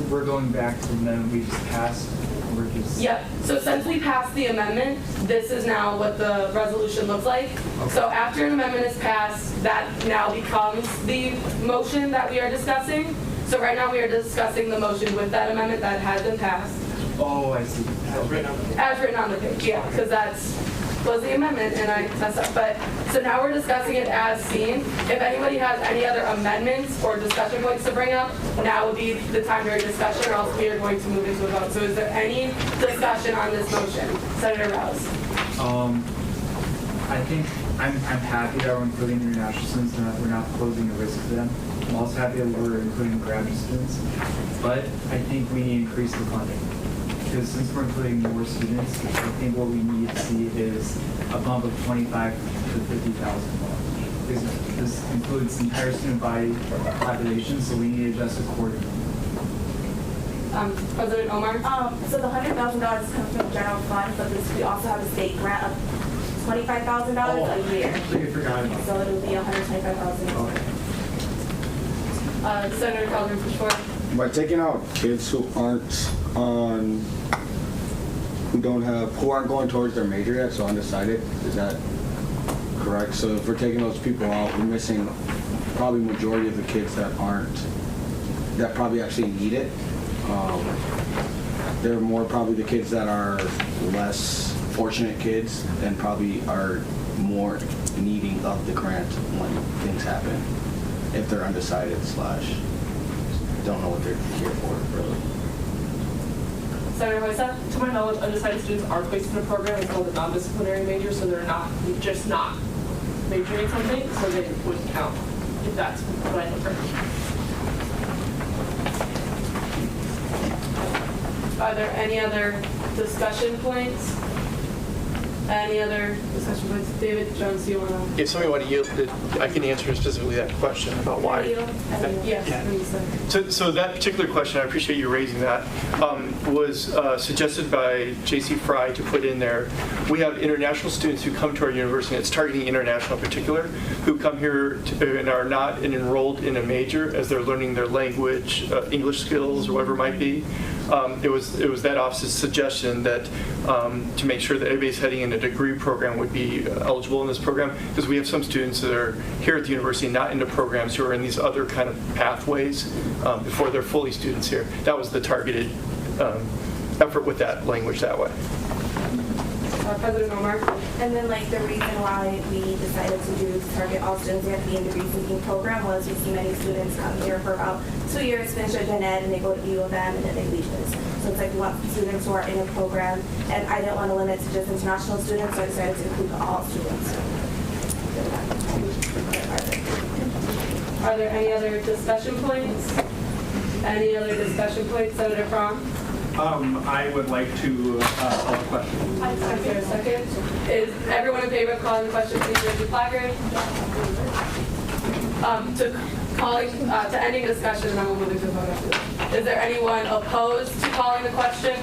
we're going back to the amendment we just passed. We're just. Yep. So since we passed the amendment, this is now what the resolution looks like. Okay. So after an amendment is passed, that now becomes the motion that we are discussing. So right now we are discussing the motion with that amendment that has been passed. Oh, I see. As written on the page, yeah, because was the amendment and I messed up. But so now we're discussing it as seen. If anybody has any other amendments or discussion points to bring up, now would be the time during discussion, or else we are going to move into a vote. So is there any discussion on this motion? Senator Rouse. I think I'm happy that we're including international students and that we're not posing a risk to them. I'm also happy that we're including graduate students, but I think we need to increase the funding. Because since we're including more students, I think what we need to see is a bump of $25,000 to $50,000. This includes the entire student body population, so we need to adjust accordingly. President Omar? So the $100,000 comes from the general fund, but we also have a state grant of $25,000 a year. I forgot about that. So it'll be $125,000. Senator Calvin, before. By taking out kids who aren't on who aren't going towards their major yet, so undecided. Is that correct? So if we're taking those people out, we're missing probably majority of the kids that probably actually need it. They're more probably the kids that are less fortunate kids and probably are more needing of the grant when things happen. If they're undecided / don't know what they're here for, really. Senator Hoysa? To my knowledge, undecided students are placed in a program. It's called a non-disciplinary major, so they're not just not majoring in something, so they wouldn't count if that's what I heard. Are there any other discussion points? Any other discussion points? David Jones, do you want to? If somebody want to yield, I can answer specifically that question about why. Yes. So that particular question, I appreciate you raising that, was suggested by J.C. Fry to put in there. We have international students who come to our university, and it's targeting international in particular, who come here and are not enrolled in a major as they're learning their language, English skills, or whatever it might be. It was that office's suggestion that to make sure that everybody's heading in a degree program would be eligible in this program, because we have some students that are here at the university not into programs who are in these other kind of pathways before they're fully students here. That was the targeted effort with that language that way. President Omar? And then the reason why we decided to target all students who have to be in degree seeking program was we see many students come here for about 2 years, finish their gen ed, and they go to U of M, and then they leave this. So it's we want students who are in a program, and I didn't want to limit to just international students, so I decided to include all students. Are there any other discussion points? Any other discussion points, Senator Fromm? I would like to call a question. Is there a second? Is everyone in favor of calling the question? Please raise your placard. To ending discussion, and then we'll move into the vote after this. Is there anyone opposed to calling the question?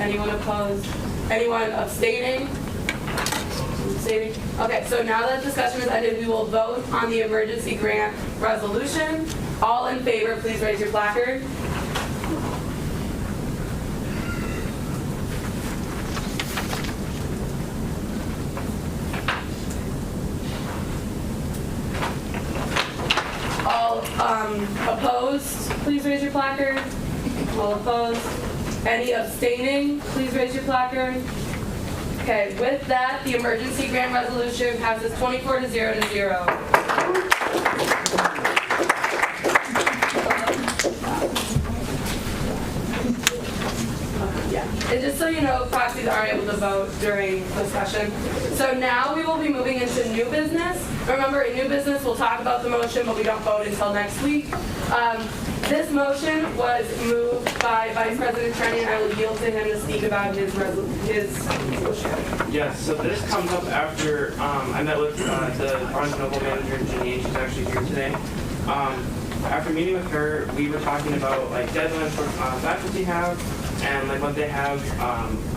Anyone opposed? Anyone abstaining? Abstaining? Okay, so now that discussion is ended, we will vote on the emergency grant resolution. All in favor, please raise your placard. All opposed, please raise your placard. All opposed. Any abstaining, please raise your placard. Okay, with that, the emergency grant resolution passes 24-0 to 0. And just so you know, proxies aren't able to vote during discussion. So now we will be moving into new business. Remember, in new business, we'll talk about the motion, but we don't vote until next week. This motion was moved by Vice President Trenny, and I will yield to him to speak about his motion. Yes, so this comes up after I met with the Barnes & Noble manager, Janine. She's actually here today. After meeting with her, we were talking about deadlines for faculty have, and what they have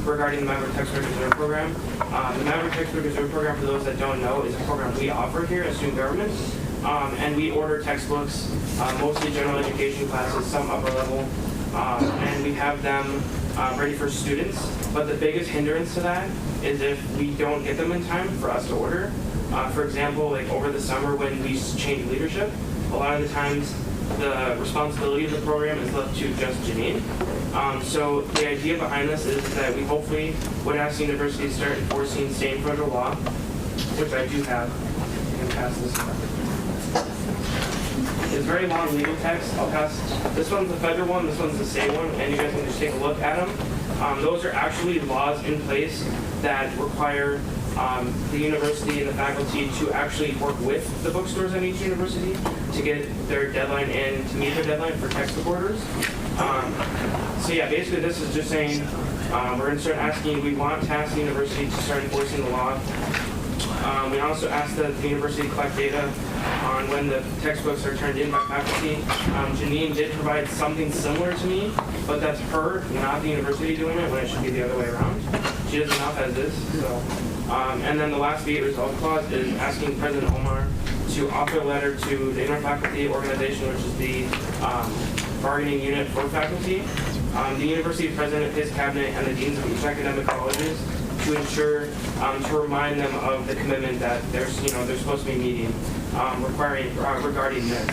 regarding the MAVRIK Textbook Reserve Program. The MAVRIK Textbook Reserve Program, for those that don't know, is a program we offer here at student government. And we order textbooks, mostly general education classes, some upper level, and we have them ready for students. But the biggest hindrance to that is if we don't get them in time for us to order. For example, over the summer when we change leadership, a lot of the times the responsibility of the program is left to just Janine. So the idea behind this is that we hopefully would ask the university to start enforcing state and federal law, which I do have. I can pass this. It's very long legal text. I'll pass. This one's the federal one, this one's the state one, and you guys can just take a look at them. Those are actually laws in place that require the university and the faculty to actually work with the bookstores at each university to get their deadline in, to meet their deadline for textbook orders. So yeah, basically this is just saying we're going to start asking, we want to ask the university to start enforcing the law. We also asked the university to collect data on when the textbooks are turned in by faculty. Janine did provide something similar to me, but that's her, not the university doing it, when it should be the other way around. She does enough as is. So. And then the last be it resolved clause is asking President Omar to author a letter to the interfaculty organization, which is the bargaining unit for faculty, the university president, his cabinet, and the deans of each academic colleges to ensure, to remind them of the commitment that they're supposed to be meeting regarding this.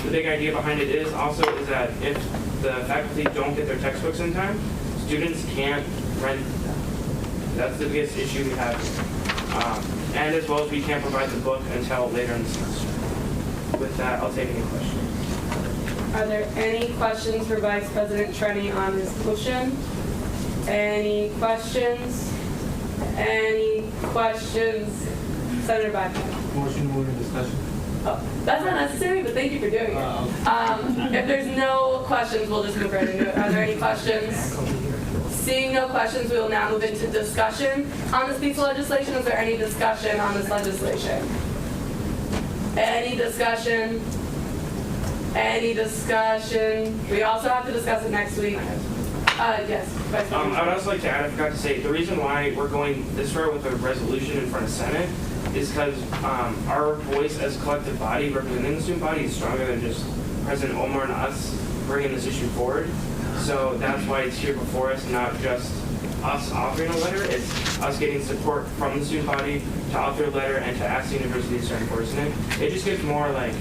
The big idea behind it is that if the faculty don't get their textbooks in time, students can't rent them. That's the biggest issue we have. And as well as we can't provide the book until later in the semester. With that, I'll take any questions. Are there any questions for Vice President Trenny on this motion? Any questions? Any questions? Senator Bacon. Motion moved in discussion. Oh, that's not necessary, but thank you for doing it. If there's no questions, we'll just move right into it. Are there any questions? Seeing no questions, we will now move into discussion on this piece of legislation. Is there any discussion on this legislation? Any discussion? Any discussion? We also have to discuss it next week. Yes, Vice President. I would also like to add, I forgot to say, the reason why we're going this far with a resolution in front of Senate is because our voice as a collective body representing the student body is stronger than just President Omar and us bringing this issue forward. So that's why it's here before us, not just us authoring a letter. It's us getting support from the student body to author a letter and to ask the university to start enforcing it. It just gives more like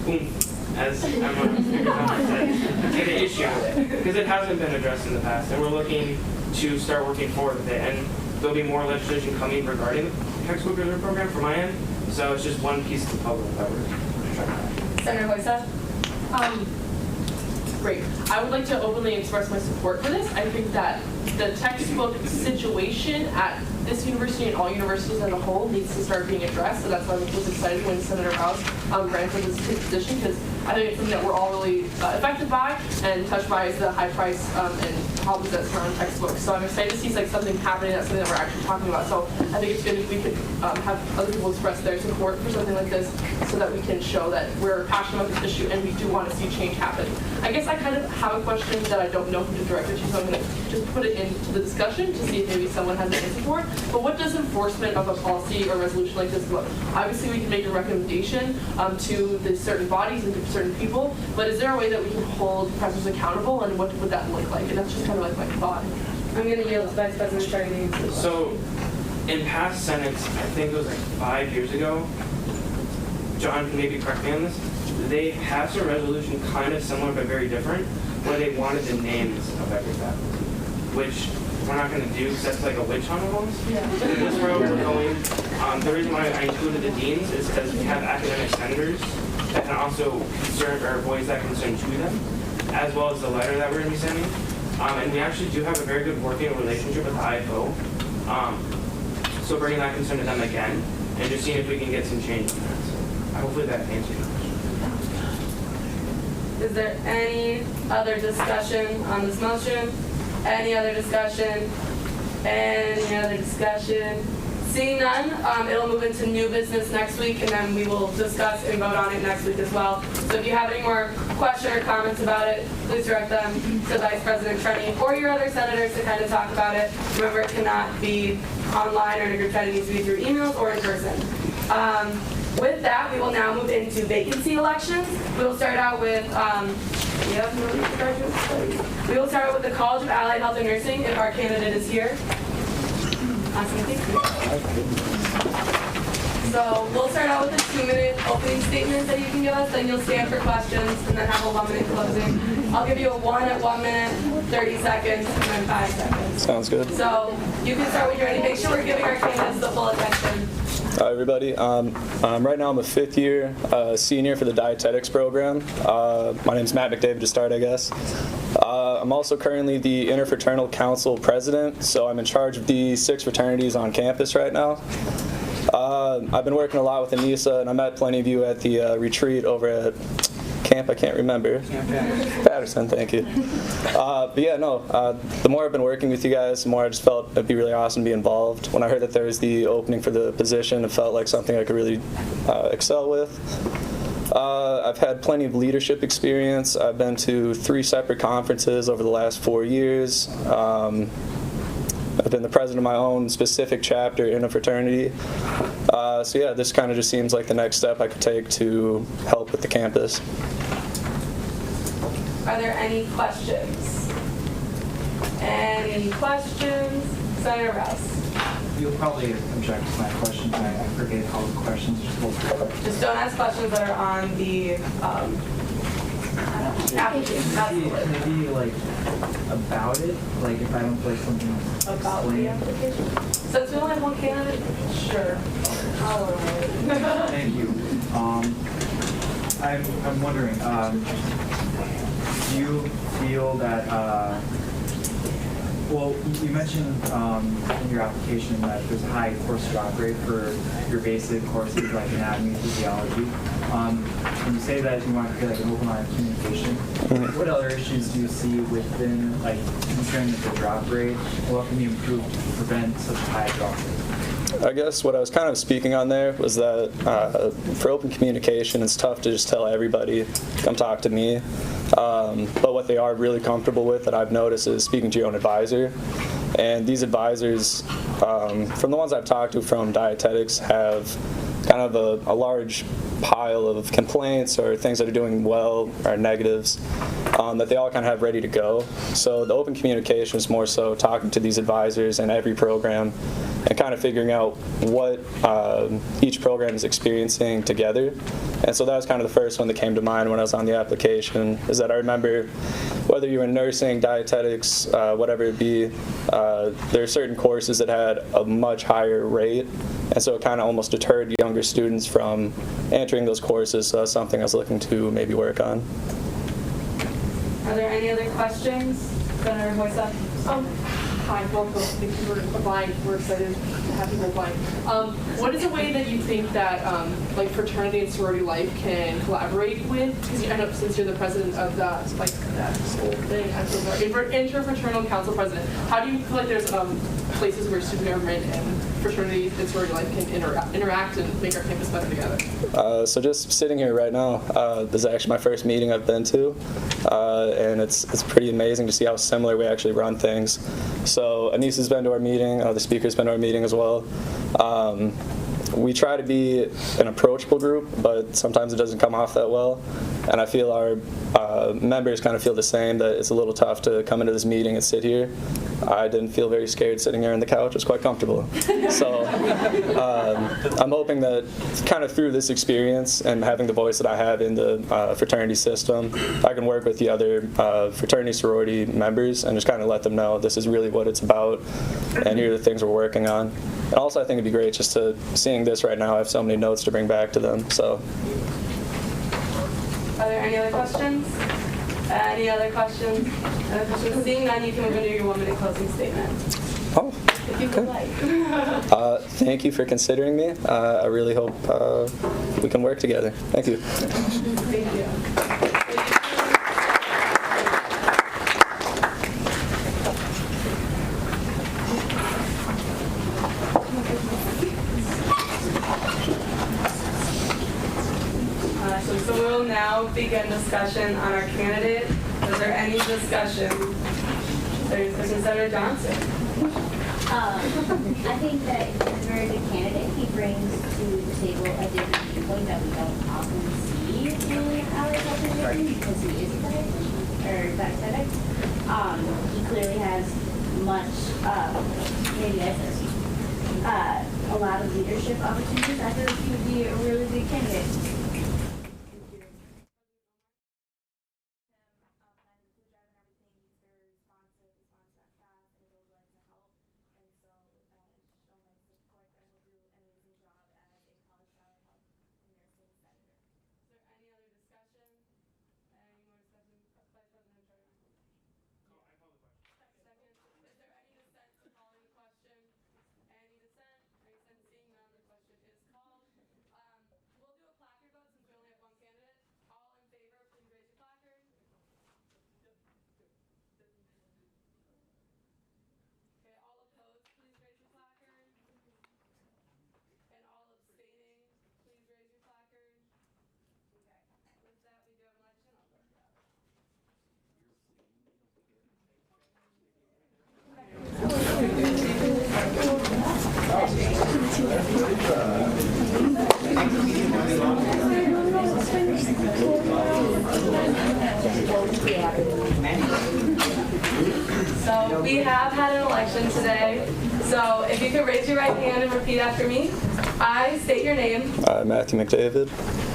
oomph, as everyone said, to the issue with it. Because it hasn't been addressed in the past, and we're looking to start working forward with it. And there'll be more legislation coming regarding the textbook reserve program from my end. So it's just one piece of the puzzle that we're trying to. Senator Hoysa? Great. I would like to openly express my support for this. I think that the textbook situation at this university and all universities as a whole needs to start being addressed. So that's why I was excited when Senator House ran for this position, because I think it's something that we're all really affected by and touched by is the high price and problems that surround textbooks. So I'm excited to see something happening, that's something that we're actually talking about. So I think it's good if we could have other people express their support for something like this so that we can show that we're passionate about this issue and we do want to see change happen. I guess I kind of have a question that I don't know who to direct it to, so I'm going to just put it into the discussion to see if maybe someone has an answer for it. But what does enforcement of a policy or resolution like this look? Obviously, we can make a recommendation to the certain bodies and to certain people, but is there a way that we can hold professors accountable, and what would that look like? And that's just kind of like my thought. I'm going to yield to Vice President Trenny. So, in past Senates, I think it was like 5 years ago, John can maybe correct me on this, they passed a resolution kind of similar but very different, where they wanted the names of every faculty, which we're not going to do because that's like a witch hunt almost. Yeah. This is where we're going. The reason why I included the deans is because we have academic senators that can also voice that concern to them, as well as the letter that we're going to be sending. And we actually do have a very good working relationship with the IFO. So bringing that concern to them again and just seeing if we can get some change in that. So hopefully that answers your question. Is there any other discussion on this motion? Any other discussion? Any other discussion? Seeing none, it'll move into new business next week, and then we will discuss and vote on it next week as well. So if you have any more questions or comments about it, please direct them to Vice President Trenny or your other senators to kind of talk about it. Remember, it cannot be online or in a group chat. It needs to be through emails or in person. With that, we will now move into vacancy elections. We will start out with we will start out with the College of Allied Health and Nursing if our candidate is here. So we'll start out with a 2-minute opening statement that you can give us, then you'll stand for questions, and then have a 1-minute closing. I'll give you a 1 at 1 minute, 30 seconds, and then 5 seconds. Sounds good. So you can start when you're ready. Make sure we're giving our candidates the full attention. Hi, everybody. Right now I'm a 5th year senior for the dietetics program. My name's Matt McDavid to start, I guess. I'm also currently the Interfraternal Council President, so I'm in charge of the 6 fraternities on campus right now. I've been working a lot with Anissa, and I met plenty of you at the retreat over at Camp, I can't remember. Patterson, thank you. But yeah, no, the more I've been working with you guys, the more I just felt it'd be really awesome to be involved. When I heard that there was the opening for the position, it felt like something I could really excel with. I've had plenty of leadership experience. I've been to 3 separate conferences over the last 4 years. I've been the president of my own specific chapter in a fraternity. So yeah, this kind of just seems like the next step I could take to help with the campus. Are there any questions? Any questions? Senator Rouse. You'll probably object to my questions. I forget all the questions. Just don't ask questions that are on the application. Maybe like about it, like if I don't play something About the application? Since we only have one candidate, sure. All right. Thank you. I'm wondering, do you feel that, well, you mentioned in your application that there's a high course drop rate for your basic courses like anatomy, physiology. When you say that you want to create like an open line of communication, what other issues do you see within, like, considering the drop rate? What can you improve to prevent such a high drop rate? I guess what I was kind of speaking on there was that for open communication, it's tough to just tell everybody, come talk to me. But what they are really comfortable with that I've noticed is speaking to your own advisor. And these advisors, from the ones I've talked to from dietetics, have kind of a large pile of complaints or things that are doing well or negatives that they all kind of have ready to go. So the open communication is more so talking to these advisors in every program and kind of figuring out what each program is experiencing together. And so that was kind of the first one that came to mind when I was on the application, is that I remember whether you were in nursing, dietetics, whatever it be, there are certain courses that had a much higher rate, and so it kind of almost deterred younger students from entering those courses, so that's something I was looking to maybe work on. Are there any other questions? Senator Hoysa? Hi, welcome. Thank you for applying. We're excited to have people applying. What is a way that you think that like fraternity and sorority life can collaborate with? Because I know since you're the president of that whole thing, I'm so sorry, interfraternal council president. How do you feel like there's places where student government and fraternity and sorority life can interact and make our campus better together? So just sitting here right now, this is actually my first meeting I've been to, and it's pretty amazing to see how similar we actually run things. So Anissa's been to our meeting, the speaker's been to our meeting as well. We try to be an approachable group, but sometimes it doesn't come off that well. And I feel our members kind of feel the same, that it's a little tough to come into this meeting and sit here. I didn't feel very scared sitting here on the couch. It was quite comfortable. So I'm hoping that kind of through this experience and having the voice that I have in the fraternity system, I can work with the other fraternity sorority members and just kind of let them know this is really what it's about and here are the things we're working on. And also I think it'd be great just to, seeing this right now, I have so many notes to bring back to them. So. Are there any other questions? Any other questions? Other questions? Seeing none, you can move into your 1-minute closing statement. Oh, if you would like. Thank you for considering me. I really hope we can work together. Thank you. Thank you. So we'll now begin discussion on our candidate. Is there any discussion? Senator Johnson. I think that he's a very good candidate. He brings to the table a different viewpoint that we don't often see in our representation because he is a dietitian or dietetic. He clearly has much, a lot of leadership opportunities. I feel like he would be a really good candidate. Thank you. So we have had an election today. So if you could raise your right hand and repeat after me. I state your name. Matthew McDavid.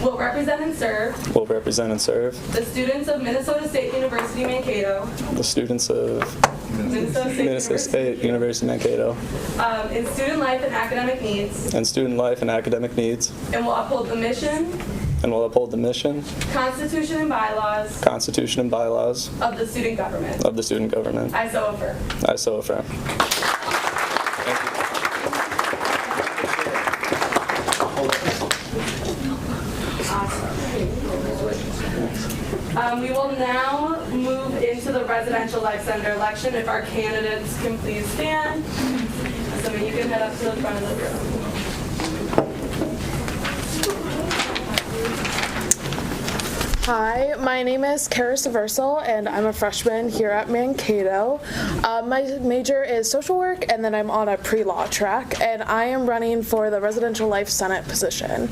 Will represent and serve. Will represent and serve. The students of Minnesota State University, Mankato. The students of Minnesota State University, Mankato. In student life and academic needs. And student life and academic needs. And will uphold the mission. And will uphold the mission. Constitution and bylaws. Constitution and bylaws. Of the student government. Of the student government. I so affirm. I so affirm. We will now move into the Residential Life Center election. If our candidates can please stand. So you can head up to the front of the room. Hi, my name is Kara Seversal, and I'm a freshman here at Mankato. My major is social work, and then I'm on a pre-law track, and I am running for the Residential Life Senate position.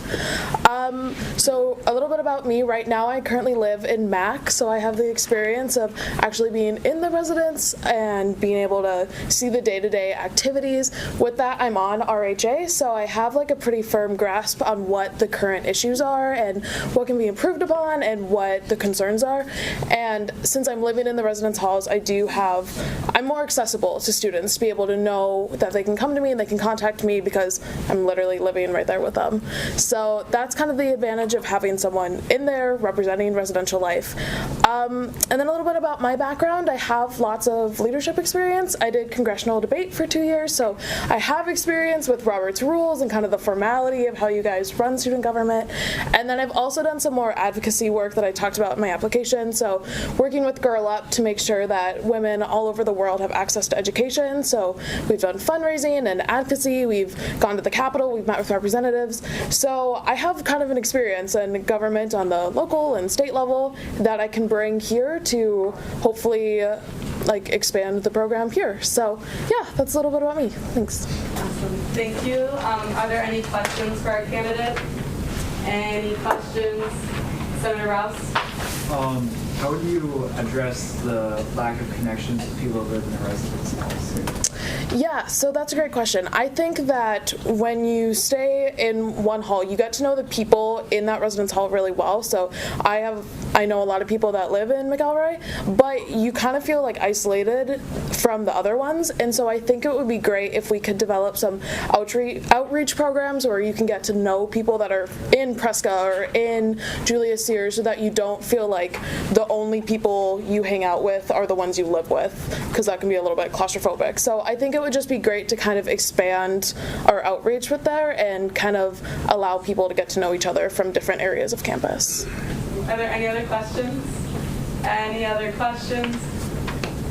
So a little bit about me. Right now, I currently live in Mac, so I have the experience of actually being in the residence and being able to see the day-to-day activities. With that, I'm on RHA, so I have like a pretty firm grasp on what the current issues are and what can be improved upon and what the concerns are. And since I'm living in the residence halls, I'm more accessible to students to be able to know that they can come to me and they can contact me because I'm literally living right there with them. So that's kind of the advantage of having someone in there representing residential life. And then a little bit about my background. I have lots of leadership experience. I did congressional debate for 2 years, so I have experience with Robert's rules and kind of the formality of how you guys run student government. And then I've also done some more advocacy work that I talked about in my application. So working with Girl Up to make sure that women all over the world have access to education. So we've done fundraising and advocacy. We've gone to the Capitol. We've met with representatives. So I have kind of an experience in government on the local and state level that I can bring here to hopefully expand the program here. So yeah, that's a little bit about me. Thanks. Awesome. Thank you. Are there any questions for our candidate? Any questions? Senator Rouse? How would you address the lack of connections with people who live in the residence halls? Yeah, so that's a great question. I think that when you stay in one hall, you get to know the people in that residence hall really well. So I know a lot of people that live in McElroy, but you kind of feel like isolated from the other ones. And so I think it would be great if we could develop some outreach programs where you can get to know people that are in Prescott or in Julius Sears, so that you don't feel like the only people you hang out with are the ones you live with, because that can be a little bit claustrophobic. So I think it would just be great to kind of expand our outreach with there and kind of allow people to get to know each other from different areas of campus. Are there any other questions? Any other questions?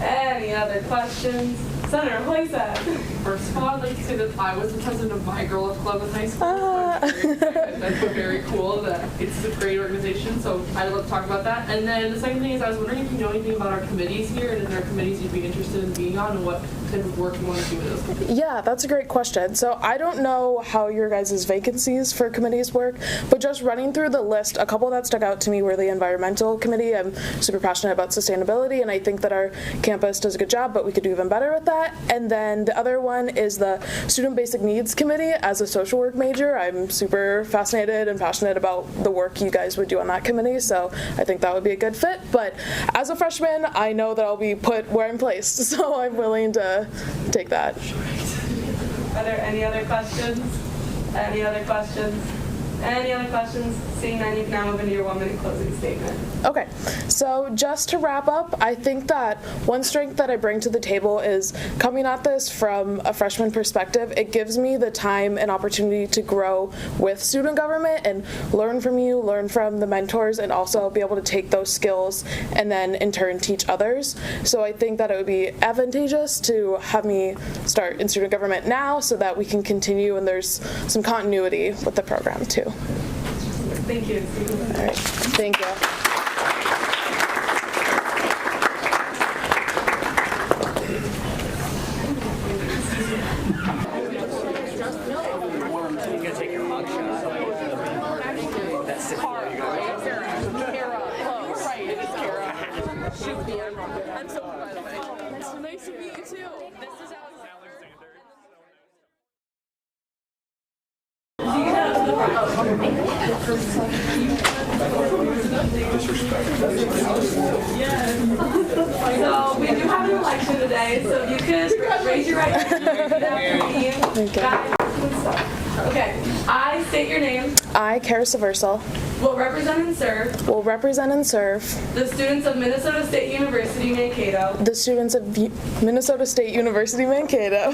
Any other questions? Senator Hoysack. First of all, I'd like to say that I was the president of my Girl Up Club in high school. That's very cool. That it's a great organization, so I'd love to talk about that. And then the second thing is, I was wondering if you know anything about our committees here, and if there are committees you'd be interested in being on, and what type of work you want to do with those committees. Yeah, that's a great question. So I don't know how your guys' vacancies for committees work, but just running through the list, a couple that stuck out to me were the environmental committee. I'm super passionate about sustainability, and I think that our campus does a good job, but we could do even better with that. And then the other one is the Student Basic Needs Committee. As a social work major, I'm super fascinated and passionate about the work you guys would do on that committee, so I think that would be a good fit. But as a freshman, I know that I'll be put where I'm placed, so I'm willing to take that. Are there any other questions? Any other questions? Any other questions? Seeing none, you can now move into your 1-minute closing statement. Okay, so just to wrap up, I think that one strength that I bring to the table is coming at this from a freshman perspective. It gives me the time and opportunity to grow with student government and learn from you, learn from the mentors, and also be able to take those skills and then in turn teach others. So I think that it would be advantageous to have me start in student government now so that we can continue and there's some continuity with the program too. Thank you. All right, thank you. That's Kara. Kara. Right, it is Kara. Shoot me, I'm so by the way. It's so nice to meet you too. This is So we do have an election today, so if you could raise your right hand and repeat after me. Guys, okay, I state your name. I, Karis Aversal, Will represent and serve the students of Minnesota State University, Mankato. The students of Minnesota State University, Mankato.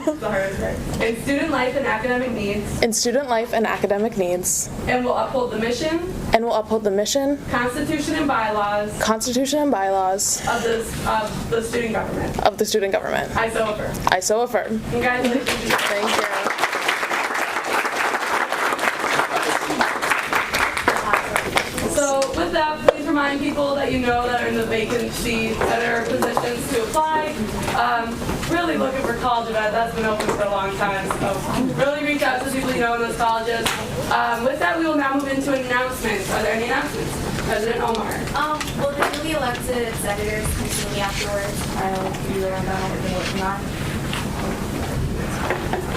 In student life and academic needs. In student life and academic needs. And will uphold the mission. And will uphold the mission. Constitution and bylaws. Constitution and bylaws. Of the student government. Of the student government. I so affirm. I so affirm. Congratulations. Thank you. So with that, please remind people that you know that are in the vacancy center positions to apply. Really looking for college ed. That's been open for a long time. So really reach out to people you know in those colleges. With that, we will now move into announcements. Are there any announcements? President Omar. Well, the newly elected senators come to me afterwards. I'll be around on what they're working on.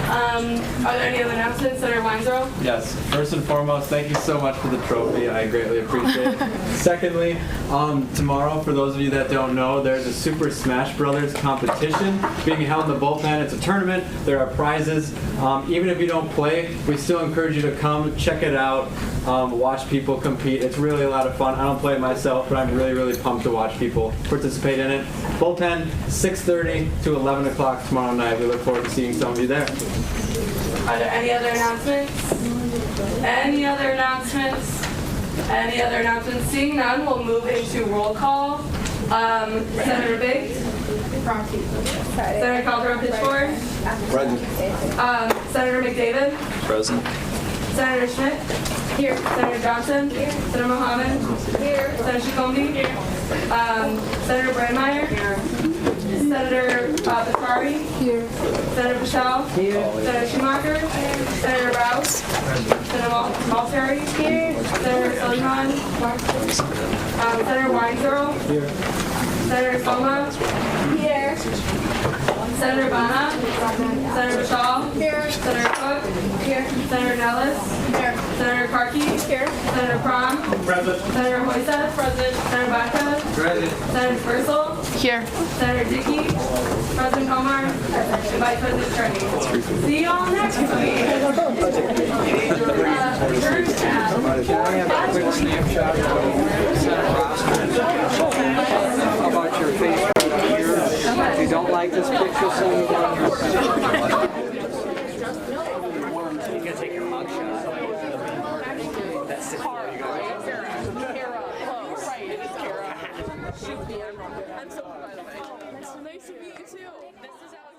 Are there any other announcements, Senator Weinzierl? Yes. First and foremost, thank you so much for the trophy. I greatly appreciate it. Secondly, tomorrow, for those of you that don't know, there's a Super Smash Brothers competition being held in the bullpen. It's a tournament. There are prizes. Even if you don't play, we still encourage you to come check it out. Watch people compete. It's really a lot of fun. I don't play it myself, but I'm really, really pumped to watch people participate in it. Bullpen, 6:30 to 11 o'clock tomorrow night. We look forward to seeing some of you there. Are there any other announcements? Any other announcements? Any other announcements? Seeing none, we'll move into roll call. Senator Biggs? Senator Calderon-Pitchford? Present. Senator McDavid? Present. Senator Schmidt? Here. Senator Johnson? Here. Senator Mohammed? Here. Senator Shikombi? Here. Senator Brandmeier? Here. Senator Batari? Here. Senator Patel? Here. Senator Schumacher? Here. Senator Rouse? Senator Malteri? Here. Senator Sullivan? Senator Weinzierl? Here. Senator Soma? Here. Senator Bana? Senator Bashal? Here. Senator Cook? Here. Senator Nellis? Here. Senator Karki? Here. Senator Prom? Present. Senator Hoysa? Present. Senator Baca? Present. Senator Versal? Here. Senator Dickey? President Omar? And Vice President Kearney. See you all next week. Can I have a quick snapshot of Senator Ross? How about your face right here? If you don't like this picture, send it down here. You can take your mug shot. That's it. Shoot me, I'm so by the way. It's so nice to meet you too. This is how